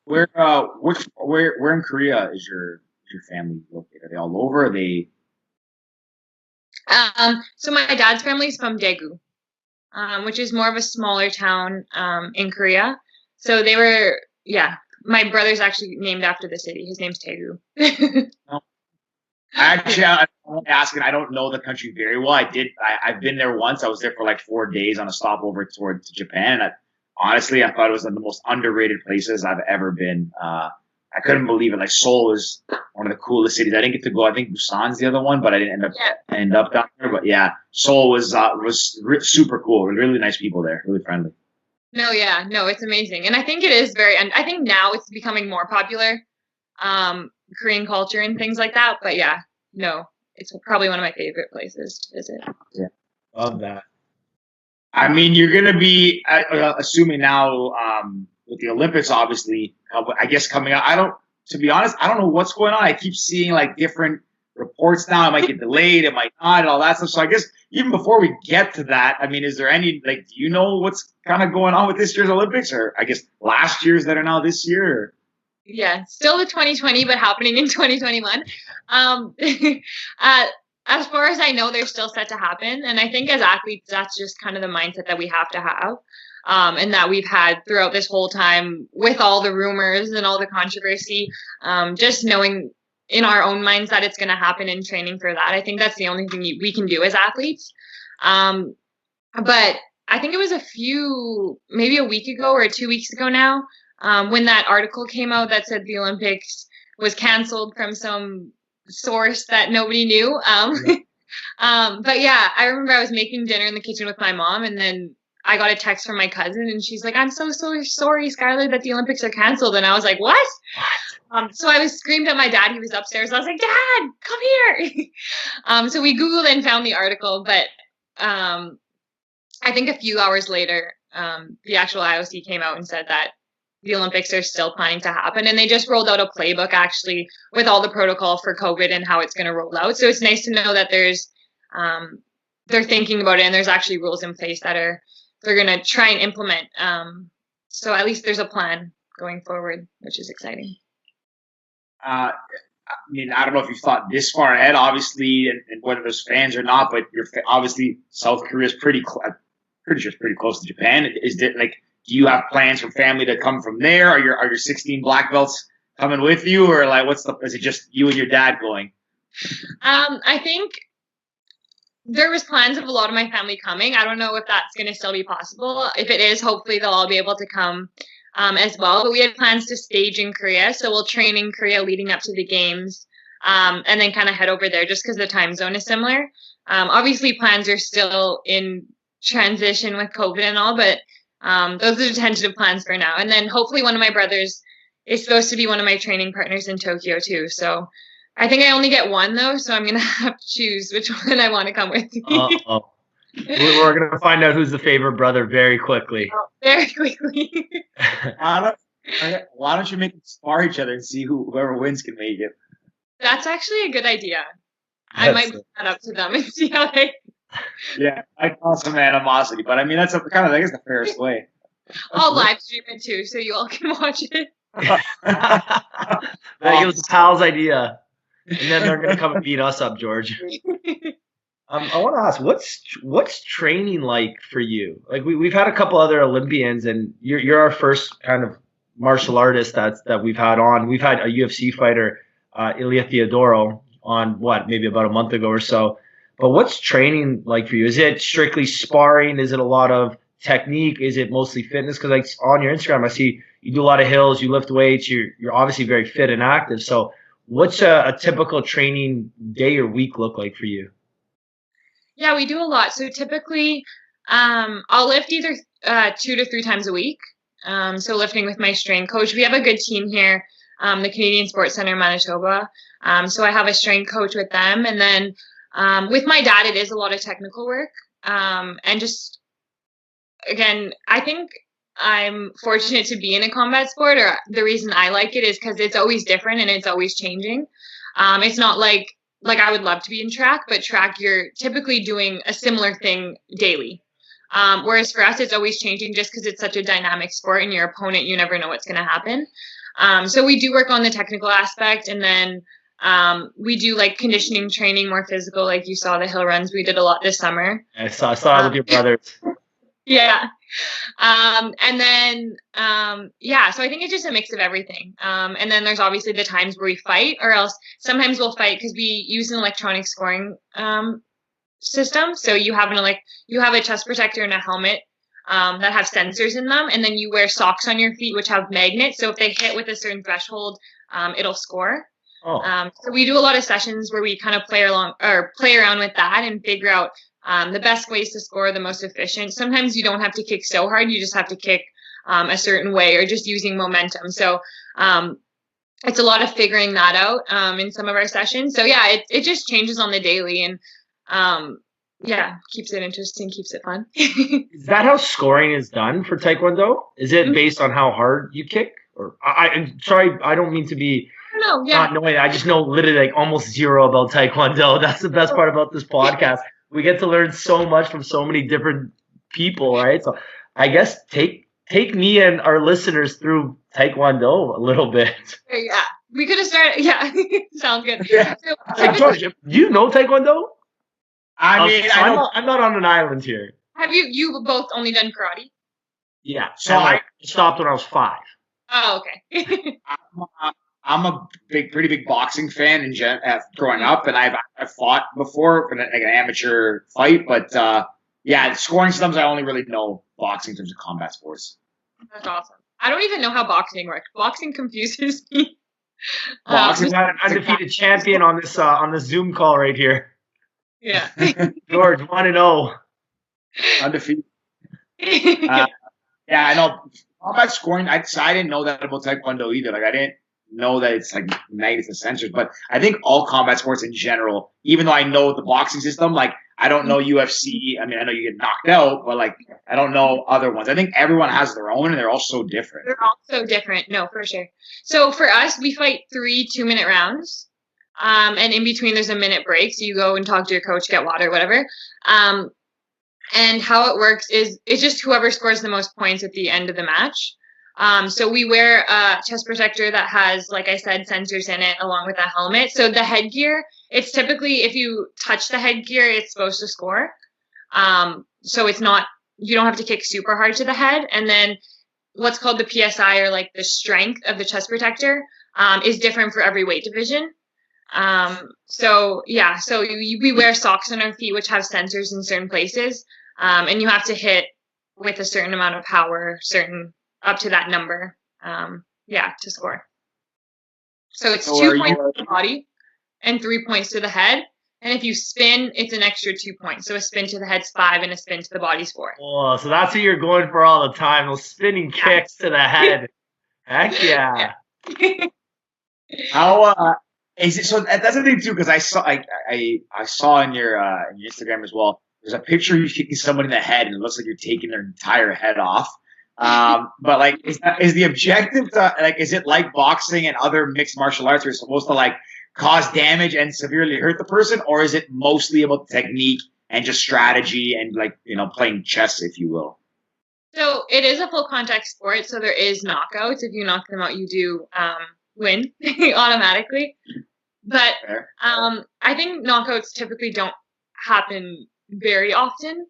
Where in Korea is your family located? Are they all over? Are they? So my dad's family is from Daegu, which is more of a smaller town in Korea. So they were, yeah. My brother's actually named after the city. His name's Daegu. Actually, I'm asking. I don't know the country very well. I've been there once. I was there for like 4 days on a stopover towards Japan. And honestly, I thought it was one of the most underrated places I've ever been. I couldn't believe it. Like Seoul is one of the coolest cities. I didn't get to go. I think Busan's the other one, but I didn't end up down there. But yeah, Seoul was super cool. Really nice people there. Really friendly. No, it's amazing, and I think it is and I think now it's becoming more popular. Korean culture and things like that. But yeah, no, it's probably one of my favorite places to visit. Yeah, love that. I mean, you're going to be assuming now with the Olympics, obviously, I guess coming out. To be honest, I don't know what's going on. I keep seeing like different reports now. It might get delayed, it might not, and all that stuff. So I guess even before we get to that, I mean, is there any, like, do you know what's kind of going on with this year's Olympics, or I guess last year's that are now this year? Or? Yeah, still the 2020, but happening in 2021. As far as I know, they're still set to happen. And I think as athletes, that's just kind of the mindset that we have to have. And that we've had throughout this whole time with all the rumors and all the controversy, just knowing in our own minds that it's going to happen and training for that. I think that's the only thing we can do as athletes. But I think it was maybe a week ago or 2 weeks ago now, when that article came out that said the Olympics was canceled from some source that nobody knew. But yeah, I remember I was making dinner in the kitchen with my mom, and then I got a text from my cousin, and she's like, "I'm so sorry, Skylar, that the Olympics are canceled." And I was like, "What?" So I was screamed at my dad. He was upstairs. I was like, "Dad, come here." So we Googled and found the article, but I think a few hours later, the actual IOC came out and said that the Olympics are still planning to happen. And they just rolled out a playbook actually with all the protocol for COVID and how it's going to roll out. So it's nice to know that they're thinking about it, and there's actually rules in place that they're going to try and implement. So at least there's a plan going forward, which is exciting. I mean, I don't know if you've thought this far ahead, obviously, and whether there's fans or not, but obviously South Korea is pretty sure it's pretty close to Japan. Is it like, do you have plans for family to come from there? Are your 16 black belts coming with you, or like is it just you and your dad going? I think there was plans of a lot of my family coming. I don't know if that's going to still be possible. If it is, hopefully they'll all be able to come as well. But we had plans to stage in Korea, so we'll train in Korea leading up to the games, and then kind of head over there just because the time zone is similar. Obviously, plans are still in transition with COVID and all, but those are the tentative plans for now. And then hopefully one of my brothers is supposed to be one of my training partners in Tokyo too. So I think I only get one though, so I'm going to have to choose which one I want to come with. Uh-oh. We're going to find out who's the favorite brother very quickly. Very quickly. Why don't you make them spar each other and see whoever wins can make it? That's actually a good idea. I might put that up to them and see how they... Yeah, I call some animosity, but I mean, that's kind of, I guess, the fairest way. I'll live stream it too, so you all can watch it. That was Pal's idea. And then they're going to come and beat us up, George. I want to ask, what's training like for you? Like we've had a couple other Olympians, and you're our first kind of martial artist that we've had on. We've had a UFC fighter, Ilya Theodorou, on maybe about a month ago or so. But what's training like for you? Is it strictly sparring? Is it a lot of technique? Is it mostly fitness? Because like on your Instagram, I see you do a lot of hills, you lift weights. You're obviously very fit and active. So what's a typical training day or week look like for you? Yeah, we do a lot. So typically, I'll lift either 2 to 3 times a week. So lifting with my strength coach. We have a good team here, the Canadian Sports Centre, Manitoba. So I have a strength coach with them, and then with my dad, it is a lot of technical work. And just, again, I think I'm fortunate to be in a combat sport, or the reason I like it is because it's always different and it's always changing. It's not like I would love to be in track, but track, you're typically doing a similar thing daily. Whereas for us, it's always changing just because it's such a dynamic sport and your opponent, you never know what's going to happen. So we do work on the technical aspect, and then we do like conditioning training, more physical, like you saw the hill runs. We did a lot this summer. I saw it with your brothers. Yeah. And then, so I think it's just a mix of everything. And then there's obviously the times where we fight, or else sometimes we'll fight because we use an electronic scoring system. So you have a chest protector and a helmet that have sensors in them, and then you wear socks on your feet which have magnets. So if they hit with a certain threshold, it'll score. So we do a lot of sessions where we kind of play around with that and figure out the best ways to score, the most efficient. Sometimes you don't have to kick so hard, you just have to kick a certain way, or just using momentum. So it's a lot of figuring that out in some of our sessions. So yeah, it just changes on the daily, and keeps it interesting, keeps it fun. Is that how scoring is done for Taekwondo? Is it based on how hard you kick? Or I'm sorry, I don't mean to be not knowing. I just know literally like almost zero about Taekwondo. That's the best part about this podcast. We get to learn so much from so many different people, right? So I guess take me and our listeners through Taekwondo a little bit. Yeah, we could have started. Yeah, sounds good. Yeah. So, George, do you know Taekwondo? I'm not on an island here. Have you both only done karate? Yeah. So I stopped when I was 5. Oh, okay. I'm a pretty big boxing fan growing up, and I've fought before in like an amateur fight, but scoring systems I only really know boxing in terms of combat sports. That's awesome. I don't even know how boxing works. Boxing confuses me. Boxing got an undefeated champion on this Zoom call right here. Yeah. George, 1-0. Undefeated. I know combat scoring. I didn't know that about Taekwondo either. Like I didn't know that it's like magnets and sensors, but I think all combat sports in general, even though I know the boxing system, like I don't know UFC. I mean, I know you get knocked out, but like I don't know other ones. I think everyone has their own, and they're all so different. They're all so different. No, for sure. So for us, we fight 3 2-minute rounds. And in between there's a minute break. So you go and talk to your coach, get water, whatever. And how it works is it's just whoever scores the most points at the end of the match. So we wear a chest protector that has, like I said, sensors in it along with a helmet. So the headgear, it's typically, if you touch the headgear, it's supposed to score. So it's not, you don't have to kick super hard to the head. And then what's called the PSI, or like the strength of the chest protector, is different for every weight division. So we wear socks on our feet, which have sensors in certain places. And you have to hit with a certain amount of power, up to that number, to score. So it's 2 points to the body and 3 points to the head. And if you spin, it's an extra 2 points. So a spin to the head's 5 and a spin to the body's 4. Oh, so that's what you're going for all the time, those spinning kicks to the head. Heck yeah. How is it? So that's the thing too, because I saw in your Instagram as well. There's a picture of you kicking somebody in the head, and it looks like you're taking their entire head off. But like, is the objective to, like, is it like boxing and other mixed martial arts where you're supposed to like cause damage and severely hurt the person, or is it mostly about technique and just strategy and like, playing chess, if you will? So it is a full contact sport, so there is knockouts. If you knock them out, you do win automatically. But I think knockouts typically don't happen very often.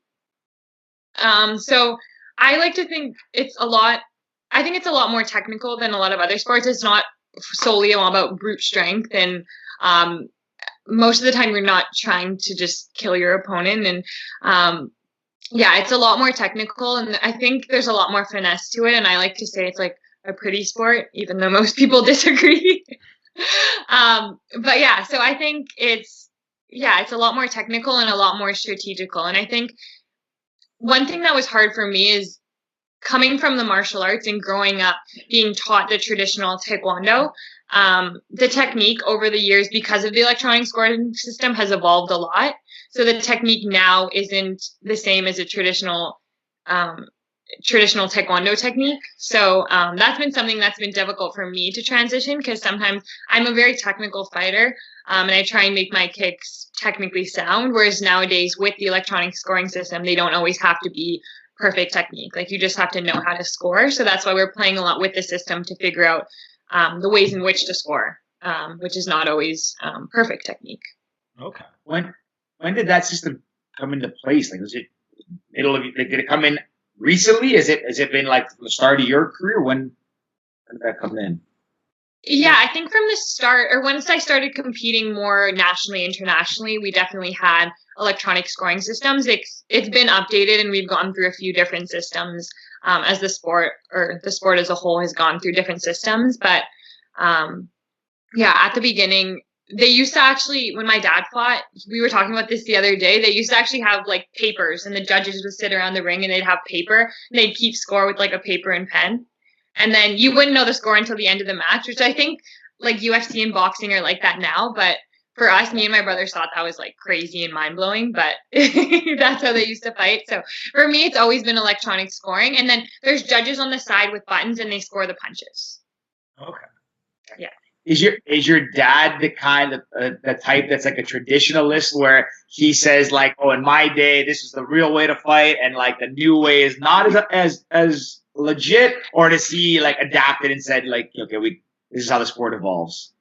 So I like to think it's a lot more technical than a lot of other sports. It's not solely all about brute strength, and most of the time you're not trying to just kill your opponent. And it's a lot more technical, and I think there's a lot more finesse to it. And I like to say it's like a pretty sport, even though most people disagree. So I think it's a lot more technical and a lot more strategical. And I think one thing that was hard for me is coming from the martial arts and growing up being taught the traditional Taekwondo. The technique over the years, because of the electronic scoring system, has evolved a lot. So the technique now isn't the same as a traditional traditional taekwondo technique. So that's been something that's been difficult for me to transition, because sometimes I'm a very technical fighter, and I try and make my kicks technically sound, whereas nowadays with the electronic scoring system, they don't always have to be perfect technique. Like, you just have to know how to score. So that's why we're playing a lot with the system to figure out the ways in which to score, which is not always perfect technique. Okay. When did that system come into place? Like, was it did it come in recently? Has it been like from the start of your career? When did that come in? Yeah, I think from the start, or once I started competing more nationally, internationally, we definitely had electronic scoring systems. It's been updated, and we've gone through a few different systems as the sport as a whole has gone through different systems. But yeah, at the beginning, they used to actually, when my dad fought, we were talking about this the other day, they used to actually have like papers, and the judges would sit around the ring and they'd have paper, and they'd keep score with like a paper and pen. And then you wouldn't know the score until the end of the match, which I think like UFC and boxing are like that now. But for us, me and my brothers thought that was like crazy and mind blowing, but that's how they used to fight. So for me, it's always been electronic scoring. And then there's judges on the side with buttons, and they score the punches. Okay. Yeah. Is your dad the kind of the type that's like a traditionalist, where he says like, oh, in my day, this is the real way to fight, and like the new way is not as legit? Or does he like adapted and said like, okay, this is how the sport evolves?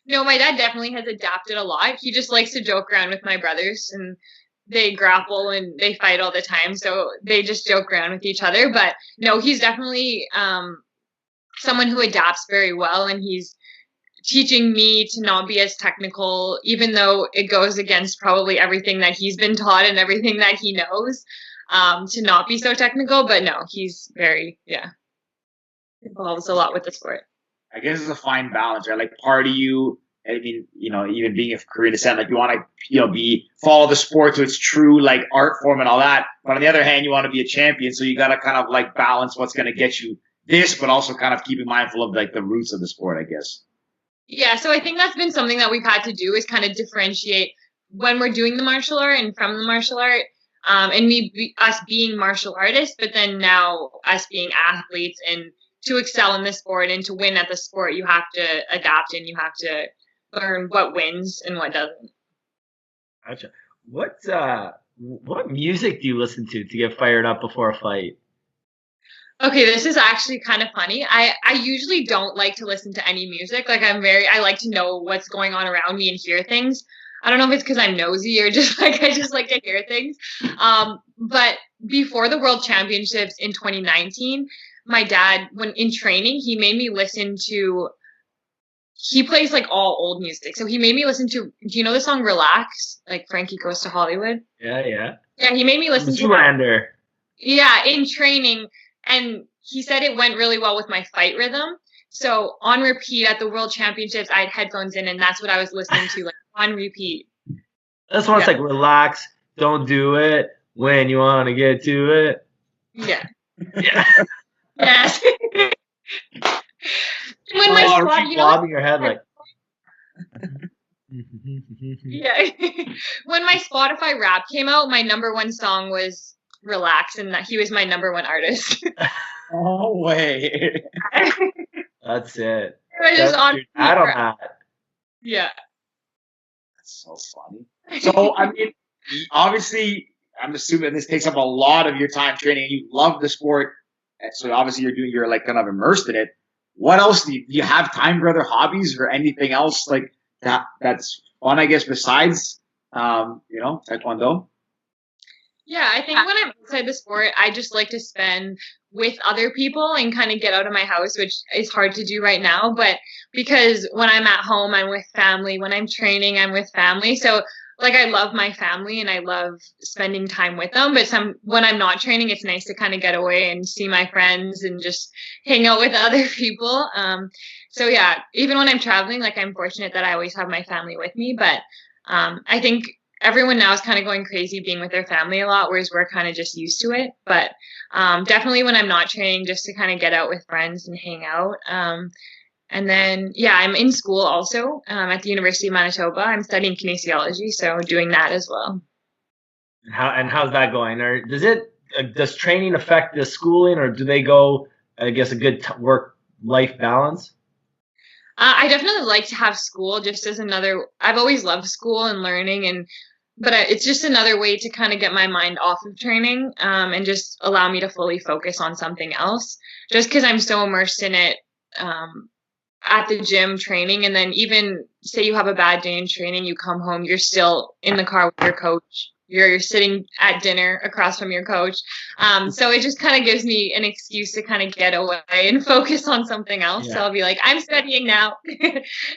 No, my dad definitely has adapted a lot. He just likes to joke around with my brothers, and they grapple and they fight all the time. So they just joke around with each other. But no, he's definitely someone who adapts very well, and he's teaching me to not be as technical, even though it goes against probably everything that he's been taught and everything that he knows, to not be so technical. But no, he's very, involves a lot with the sport. I guess it's a fine balance, right? Like, part of you, I mean, even being of Korean descent, like, you want to, follow the sport to its true, like, art form and all that. But on the other hand, you want to be a champion. So you got to kind of, like, balance what's going to get you this, but also kind of keeping mindful of, like, the roots of the sport, I guess. Yeah, so I think that's been something that we've had to do, is kind of differentiate when we're doing the martial art and from the martial art. And us being martial artists, but then now us being athletes, and to excel in the sport and to win at the sport, you have to adapt, and you have to learn what wins and what doesn't. Gotcha. What music do you listen to get fired up before a fight? Okay, this is actually kind of funny. I usually don't like to listen to any music. Like, I like to know what's going on around me and hear things. I don't know if it's because I'm nosy or just like I just like to hear things. But before the World Championships in 2019, my dad, when in training, he made me listen to, he plays like all old music. So he made me listen to, do you know the song Relax? Like Frankie Goes to Hollywood? Yeah. Yeah, he made me listen to Zoolander. Yeah, in training. And he said it went really well with my fight rhythm. So on repeat at the World Championships, I had headphones in, and that's what I was listening to, like on repeat. That's why it's like, relax, don't do it when you want to get to it. Yeah. Yeah. Yes. When my keep bobbing your head like. Yeah. When my Spotify Rap came out, my number one song was Relax, and that he was my number one artist. Oh, way. That's it. I was just on. I don't know. Yeah. That's so funny. So, I mean, obviously, I'm assuming this takes up a lot of your time training. You love the sport, so obviously you're like kind of immersed in it. What else do you have time for other hobbies or anything else like that's fun, I guess, besides Taekwondo? Yeah, I think when I'm outside the sport, I just like to spend with other people and kind of get out of my house, which is hard to do right now. But because when I'm at home, I'm with family. When I'm training, I'm with family. So like, I love my family and I love spending time with them. But when I'm not training, it's nice to kind of get away and see my friends and just hang out with other people. So yeah, even when I'm traveling, like, I'm fortunate that I always have my family with me. But I think everyone now is kind of going crazy being with their family a lot, whereas we're kind of just used to it. But definitely when I'm not training, just to kind of get out with friends and hang out. And then, I'm in school also at the University of Manitoba. I'm studying kinesiology, so doing that as well. How's that going? Or does it? does training affect the schooling, or do they go, I guess, a good work-life balance? I definitely like to have school just as another. I've always loved school and learning, but it's just another way to kind of get my mind off of training, and just allow me to fully focus on something else. Just because I'm so immersed in it, at the gym training, and then even say you have a bad day in training, you come home, you're still in the car with your coach. You're sitting at dinner across from your coach. So it just kind of gives me an excuse to kind of get away and focus on something else. Yeah. So I'll be like, I'm studying now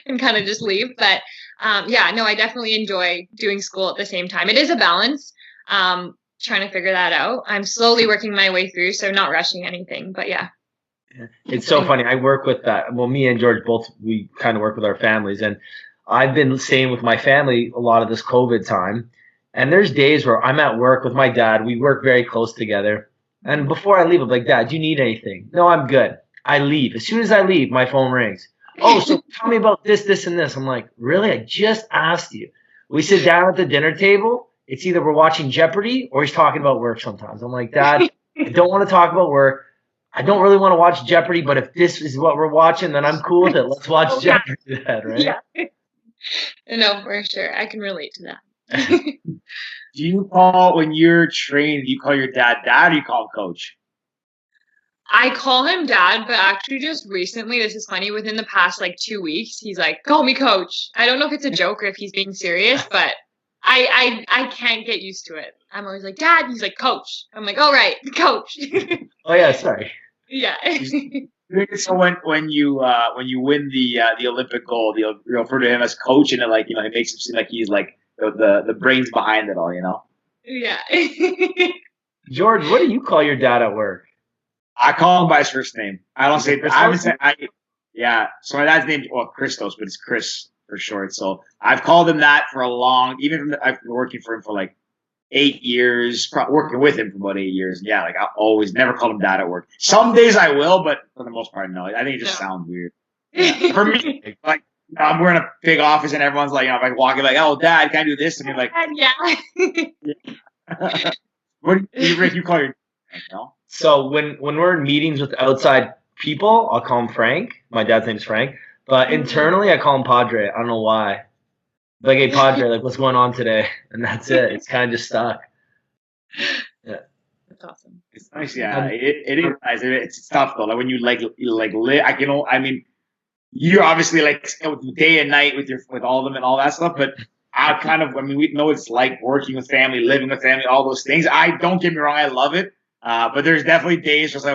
and kind of just leave. But I definitely enjoy doing school at the same time. It is a balance, trying to figure that out. I'm slowly working my way through, so not rushing anything. But yeah. It's so funny. I work with that. Well, me and George both, we kind of work with our families. And I've been staying with my family a lot of this COVID time. And there's days where I'm at work with my dad. We work very close together. And before I leave, I'm like, Dad, do you need anything? No, I'm good. I leave. As soon as I leave, my phone rings. Oh, so tell me about this, this, and this. I'm like, really? I just asked you. We sit down at the dinner table. It's either we're watching Jeopardy or he's talking about work sometimes. I'm like, Dad, I don't want to talk about work. I don't really want to watch Jeopardy, but if this is what we're watching, then I'm cool with it. Let's watch Jeopardy then, right? Yeah. No, for sure. I can relate to that. Do you call, when you're training, do you call your dad or do you call him coach? I call him dad, but actually just recently, this is funny, within the past 2 weeks, he's like, call me coach. I don't know if it's a joke or if he's being serious, but I can't get used to it. I'm always like, Dad. He's like, coach. I'm like, all right, coach. Oh yeah, sorry. Yeah. So when you win the Olympic gold, you refer to him as coach, and it makes him seem like he's like the brains behind it all, Yeah. George, what do you call your dad at work? I call him by his first name. I don't say. I haven't said. So my dad's name, Christos, but it's Chris for short. So I've called him that for I've been working for him for 8 years, working with him for about 8 years. Yeah, I always never called him dad at work. Some days I will, but for the most part, no. I think it just sounds weird. Yeah. For me, I'm wearing a big office and everyone's if I walk in oh, Dad, can I do this? And you're like, yeah. What do you, Rick, you call your dad, no? So when we're in meetings with outside people, I'll call him Frank. My dad's name's Frank. But internally, I call him Padre. I don't know why. Like, hey, Padre, what's going on today? And that's it. It's kind of just stuck. Yeah. That's awesome. It's nice, yeah. It is nice. It's tough, though. When you live, you're obviously day and night with all of them and all that stuff, but we know it's like working with family, living with family, all those things. Don't get me wrong, I love it. But there's definitely days just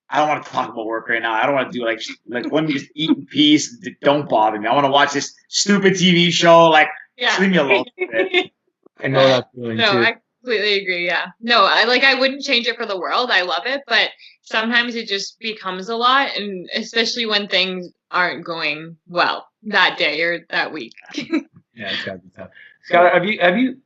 I don't want to talk about work right now. I don't want to do let me just eat in peace. Don't bother me. I want to watch this stupid TV show. Just leave me alone. I know that feeling too. I completely agree. Yeah. No, I wouldn't change it for the world. I love it, but sometimes it just becomes a lot, and especially when things aren't going well that day or that week. Yeah, it's gotta be tough. Skylar, have you?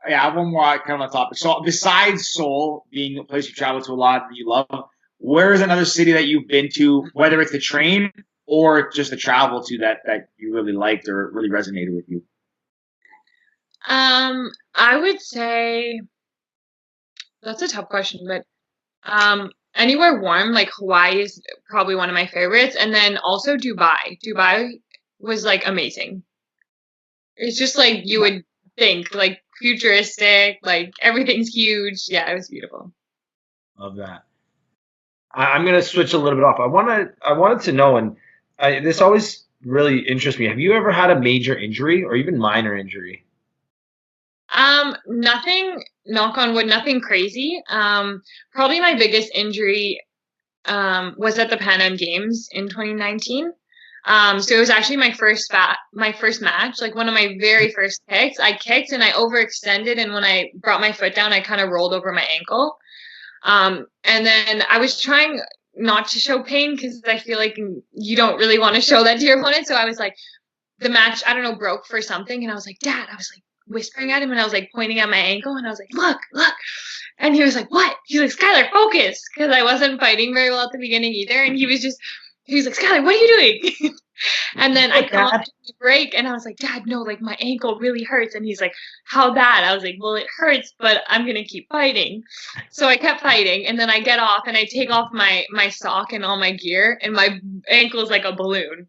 I have one more kind of on topic. So besides Seoul being a place you travel to a lot that you love, where is another city that you've been to, whether it's to train or just to travel to that you really liked or really resonated with you? I would say that's a tough question, but anywhere warm, like Hawaii is probably one of my favorites, and then also Dubai. Dubai was amazing. It's just you would think futuristic, everything's huge. Yeah, it was beautiful. Love that. I'm gonna switch a little bit off. I wanted to know, and this always really interests me. Have you ever had a major injury or even minor injury? Nothing. Knock on wood. Nothing crazy. Probably my biggest injury was at the Pan Am Games in 2019. So it was actually my first match, one of my very first kicks. I kicked and I overextended, and when I brought my foot down, I kind of rolled over my ankle. And then I was trying not to show pain because I feel like you don't really want to show that to your opponent. So I was the match, I don't know, broke for something, and I was like, Dad, I was whispering at him, and I was pointing at my ankle, and I was like, look. And he was like, what? He's like, Skylar, focus, because I wasn't fighting very well at the beginning either. And he was like, Skylar, what are you doing? And then I come up to the break and I was like, Dad, no, like my ankle really hurts. And he's like, how bad? I was like, well, it hurts, but I'm going to keep fighting. So I kept fighting. And then I get off and I take off my sock and all my gear and my ankle is like a balloon.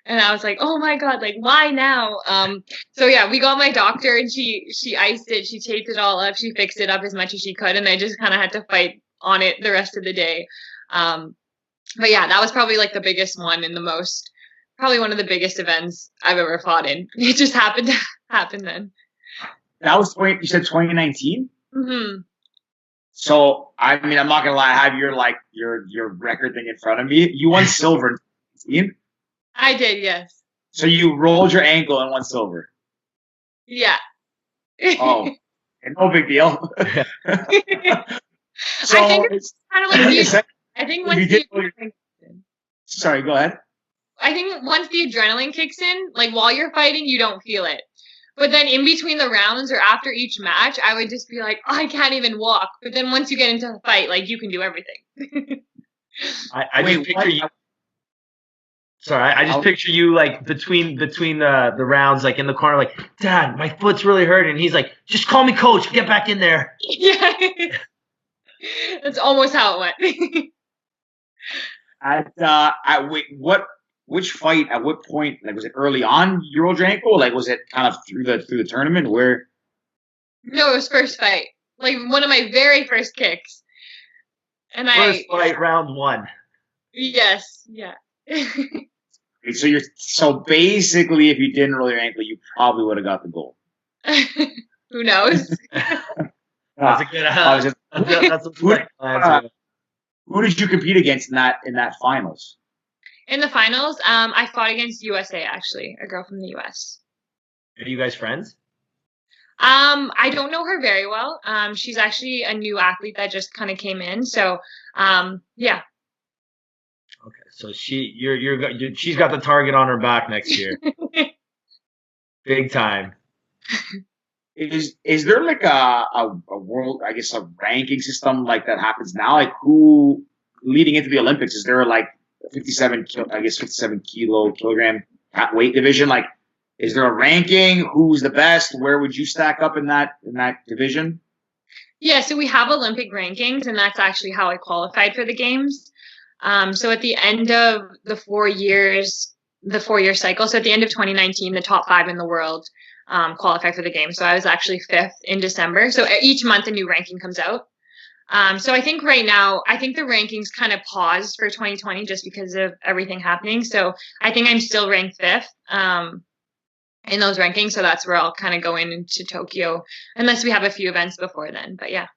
And I was like, oh my God, like why now? So yeah, we got my doctor and she iced it. She taped it all up. She fixed it up as much as she could. And I just kind of had to fight on it the rest of the day. But yeah, that was probably like the biggest one and probably one of the biggest events I've ever fought in. It just happened to happen then. That was you said 2019? Mm-hmm. So, I mean, I'm not going to lie. I have your record thing in front of me. You won silver in 2019? I did, yes. So you rolled your ankle and won silver? Yeah. Oh, no big deal. So, I think it's kind of like I think once Sorry, go ahead. I think once the adrenaline kicks in, like while you're fighting, you don't feel it. But then in between the rounds or after each match, I would just be like, oh, I can't even walk. But then once you get into the fight, like you can do everything. I just picture you. Sorry, I just picture you like between the rounds, like in the corner, like, Dad, my foot's really hurting. And he's like, just call me coach, get back in there. Yeah. That's almost how it went. Which fight? At what point? Like, was it early on? You rolled your ankle? Like, was it kind of through the tournament? Where? No, it was first fight. Like one of my very first kicks. And first fight, round 1. Yes. Yeah. So basically, if you didn't roll your ankle, you probably would have got the gold. Who knows? That's a good that's a who did you compete against in that finals? In the finals, I fought against USA, actually, a girl from the US. Are you guys friends? I don't know her very well. She's actually a new athlete that just kind of came in. So, yeah. Okay, so she's got the target on her back next year. Big time. Is there like a world, I guess, a ranking system like that happens now? Like who leading into the Olympics, is there like 57 kilogram weight division? Like, is there a ranking? Who's the best? Where would you stack up in that division? Yeah, so we have Olympic rankings, and that's actually how I qualified for the games. So at the end of the 4-year cycle, so at the end of 2019, the top 5 in the world qualify for the games. So I was actually 5th in December. So each month a new ranking comes out. So I think right now, the rankings kind of paused for 2020 just because of everything happening. So I think I'm still ranked 5th in those rankings. So that's where I'll kind of go into Tokyo, unless we have a few events before then. But yeah.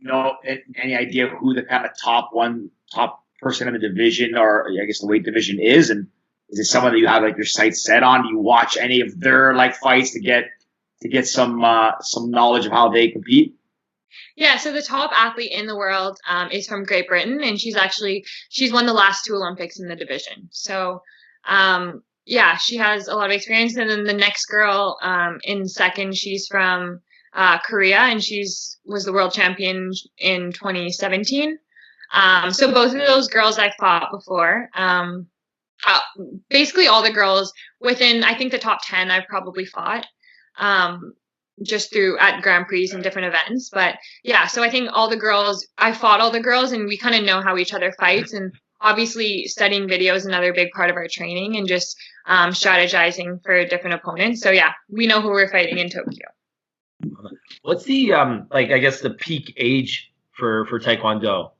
No, any idea who the kind of top person in the division, or I guess the weight division is? And is it someone that you have like your sights set on? Do you watch any of their like fights to get some knowledge of how they compete? Yeah, so the top athlete in the world is from Great Britain, and she's won the last 2 Olympics in the division. So yeah, she has a lot of experience. And then the next girl in second, she's from Korea, and was the world champion in 2017. So both of those girls I fought before. Basically all the girls within, I think, the top 10 I've probably fought just at Grand Prix and different events. But yeah, so I think I fought all the girls, and we kind of know how each other fights. And obviously studying video is another big part of our training, and just strategizing for different opponents. So yeah, we know who we're fighting in Tokyo. What's the I guess the peak age for Taekwondo?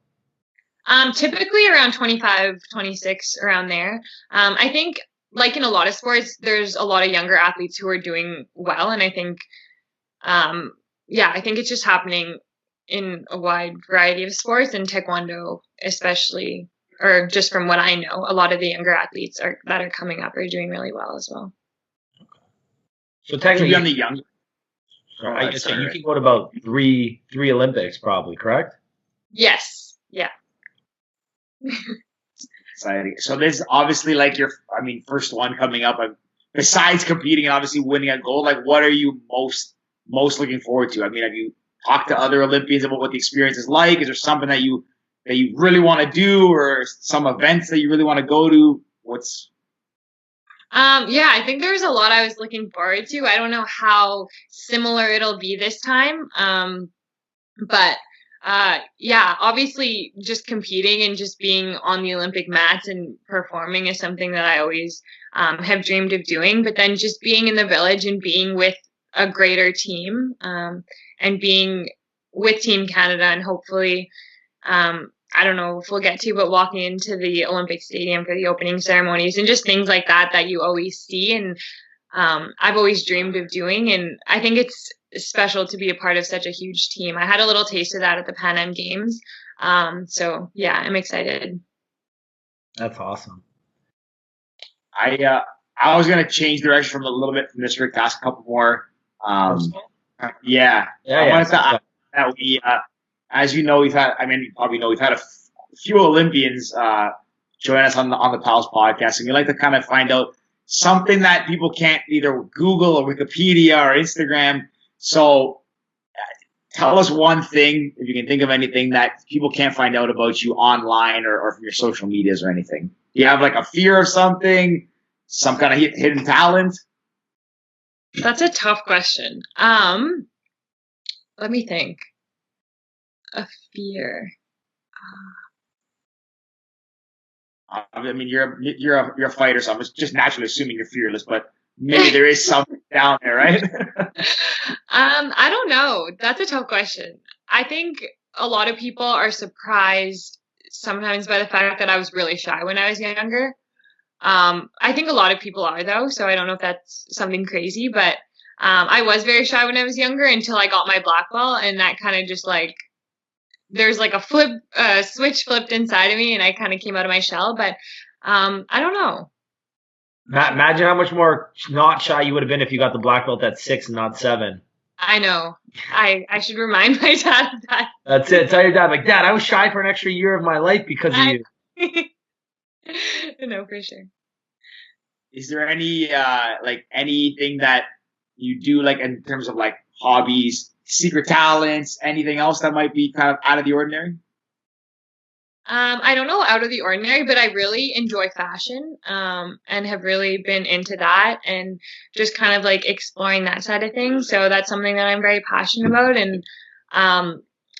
Typically around 25, 26, around there. I think, like in a lot of sports, there's a lot of younger athletes who are doing well, and I think I think it's just happening in a wide variety of sports, and Taekwondo especially, or just from what I know, a lot of the younger athletes that are coming up are doing really well as well. So technically, on the young. I guess you can go to about three Olympics, probably, correct? Yes. Yeah. Exciting. So this is obviously like first one coming up. Besides competing and obviously winning a gold, like what are you most looking forward to? I mean, have you talked to other Olympians about what the experience is like? Is there something that you really want to do, or some events that you really want to go to What's Yeah, I think there's a lot I was looking forward to. I don't know how similar it'll be this time. But yeah, obviously just competing and just being on the Olympic mats and performing is something that I always have dreamed of doing. But then just being in the village and being with a greater team and being with Team Canada and hopefully, I don't know if we'll get to, but walking into the Olympic Stadium for the opening ceremonies and just things like that that you always see and I've always dreamed of doing. And I think it's special to be a part of such a huge team. I had a little taste of that at the Pan Am Games. So yeah, I'm excited. That's awesome. I was gonna change direction from a little bit from this, Rick, to ask a couple more. I wanted to ask that we, as you know, we've had. I mean, you probably know we've had a few Olympians join us on the Pals podcast, and we like to kind of find out something that people can't either Google or Wikipedia or Instagram. So tell us one thing, if you can think of anything, that people can't find out about you online or from your social medias or anything. Do you have like a fear of something, some kind of hidden talent? That's a tough question. Let me think. A fear. I mean, you're a fighter, so I'm just naturally assuming you're fearless, but maybe there is something down there, right? I don't know. That's a tough question. I think a lot of people are surprised sometimes by the fact that I was really shy when I was younger. I think a lot of people are though, so I don't know if that's something crazy, but I was very shy when I was younger until I got my black belt, and that kind of just like there's like a switch flipped inside of me and I kind of came out of my shell, but I don't know. Imagine how much more not shy you would have been if you got the black belt at 6 and not 7. I know. I should remind my dad of that. That's it. Tell your dad, like, Dad, I was shy for an extra year of my life because of you. No, for sure. Is there any like anything that you do like in terms of like hobbies, secret talents, anything else that might be kind of out of the ordinary? I don't know out of the ordinary, but I really enjoy fashion and have really been into that and just kind of like exploring that side of things. So that's something that I'm very passionate about and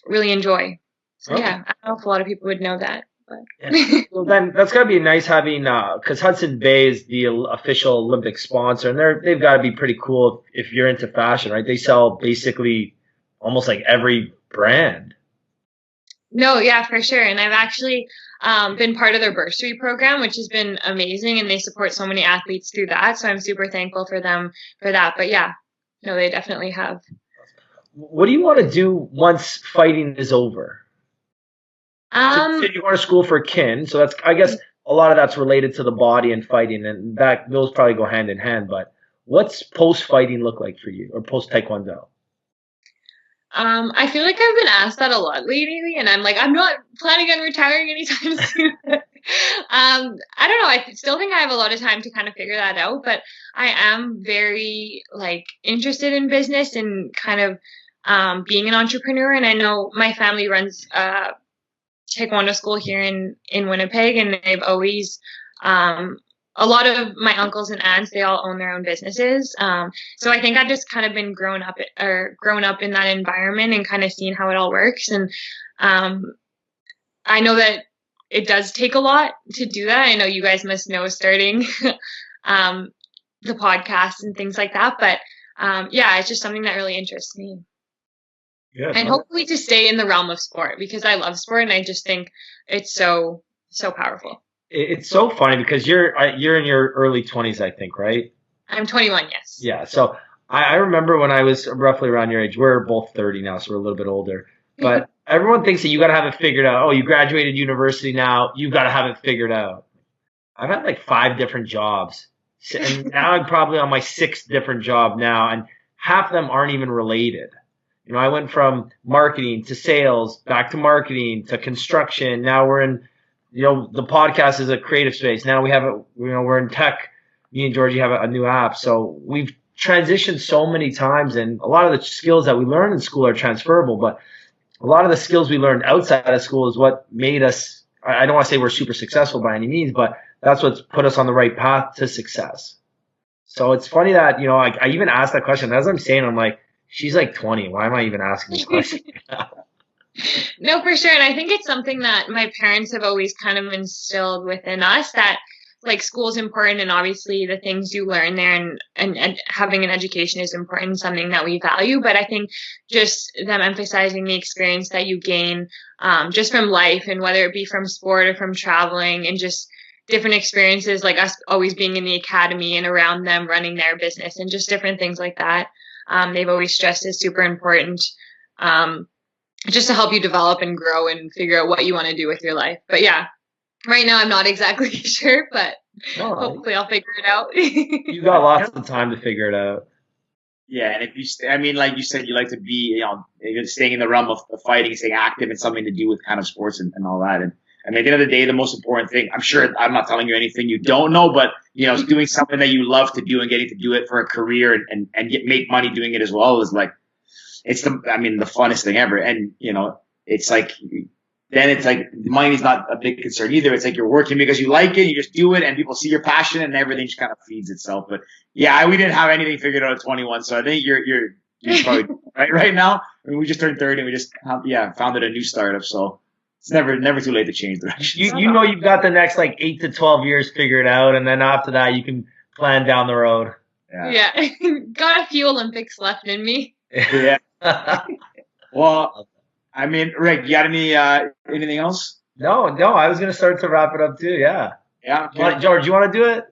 really enjoy. So yeah, I don't know if a lot of people would know that. But. Yeah. Well, then that's got to be nice having because Hudson Bay is the official Olympic sponsor, and they've got to be pretty cool if you're into fashion, right? They sell basically almost like every brand. No, yeah, for sure. And I've actually been part of their bursary program, which has been amazing. And they support so many athletes through that. So I'm super thankful for them for that. But yeah, no, they definitely have. What do you want to do once fighting is over? So you go to school for kin. So that's, I guess, a lot of that's related to the body and fighting. And those probably go hand in hand. But what's post-fighting look like for you or post-taekwondo? I feel like I've been asked that a lot lately, and I'm like, I'm not planning on retiring anytime soon. I don't know. I still think I have a lot of time to kind of figure that out, but I am very like interested in business and kind of being an entrepreneur. And I know my family runs taekwondo school here in Winnipeg, and they've always a lot of my uncles and aunts, they all own their own businesses. So I think I've just kind of been grown up in that environment and kind of seen how it all works. And I know that it does take a lot to do that. I know you guys must know starting the podcast and things like that. But yeah, it's just something that really interests me. Yeah, and hopefully to stay in the realm of sport because I love sport and I just think it's so powerful. It's so funny because you're in your early 20s, I think, right? I'm 21, yes. Yeah. So I remember when I was roughly around your age. We're both 30 now, so we're a little bit older. But everyone thinks that you got to have it figured out. Oh, you graduated university now. You got to have it figured out. I've had like 5 different jobs. And now I'm probably on my 6th different job now. And half of them aren't even related. You know, I went from marketing to sales, back to marketing to construction. Now we're in, you know, the podcast is a creative space. Now we're in tech. Me and Georgie have a new app. So we've transitioned so many times, and a lot of the skills that we learn in school are transferable, but a lot of the skills we learned outside of school is what made us, I don't want to say we're super successful by any means, but that's what's put us on the right path to success. So it's funny that, I even asked that question. As I'm saying, I'm like, she's like 20. Why am I even asking this question? No, for sure. And I think it's something that my parents have always kind of instilled within us, that like school is important, and obviously the things you learn there and having an education is important, something that we value. But I think just them emphasizing the experience that you gain just from life, and whether it be from sport or from traveling, and just different experiences, like us always being in the academy and around them running their business and just different things like that. They've always stressed is super important. Just to help you develop and grow and figure out what you want to do with your life. But yeah, right now I'm not exactly sure, but hopefully I'll figure it out. You got lots of time to figure it out. Yeah, and if you, like you said, you like to be, staying in the realm of fighting, staying active, and something to do with kind of sports and all that. And I mean, at the end of the day, the most important thing, I'm sure I'm not telling you anything you don't know, but doing something that you love to do and getting to do it for a career and make money doing it as well is like, it's the funnest thing ever. And, it's like, then it's like money's not a big concern either. It's like you're working because you like it, you just do it, and people see your passion, and everything just kind of feeds itself. But yeah, we didn't have anything figured out at 21, so I think you're probably right now. I mean, we just turned 30, and we just founded a new startup. So it's never too late to change direction. You've got the next like 8 to 12 years figured out, and then after that you can plan down the road. Yeah. Got a few Olympics left in me. Yeah. Well, I mean, Rick, you got anything else? No, I was going to start to wrap it up too. Yeah. Yeah. George, you want to do it?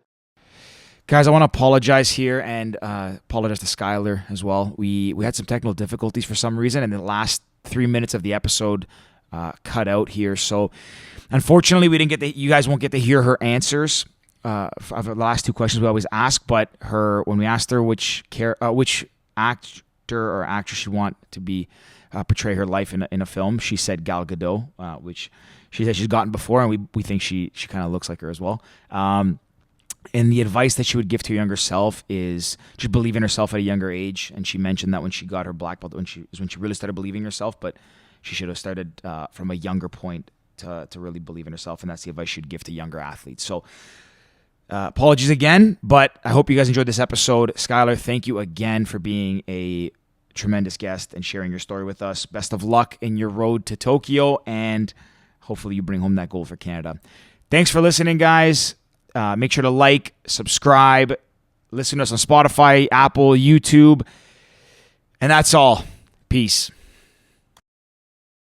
Guys, I want to apologize here and apologize to Skylar as well. We had some technical difficulties for some reason, and the last 3 minutes of the episode cut out here. So unfortunately, we didn't get you guys won't get to hear her answers of the last two questions we always ask. But when we asked her which actor or actress she want to be portray her life in a film, she said Gal Gadot, which she said she's gotten before, and we think she kind of looks like her as well. And the advice that she would give to her younger self is just believe in herself at a younger age. And she mentioned that when she got her black belt, when she really started believing in herself, but she should have started from a younger point to really believe in herself. And that's the advice she'd give to younger athletes. So apologies again, but I hope you guys enjoyed this episode. Skylar, thank you again for being a tremendous guest and sharing your story with us. Best of luck in your road to Tokyo, and hopefully you bring home that gold for Canada. Thanks for listening, guys. Make sure to like, subscribe, listen to us on Spotify, Apple, YouTube, and that's all. Peace.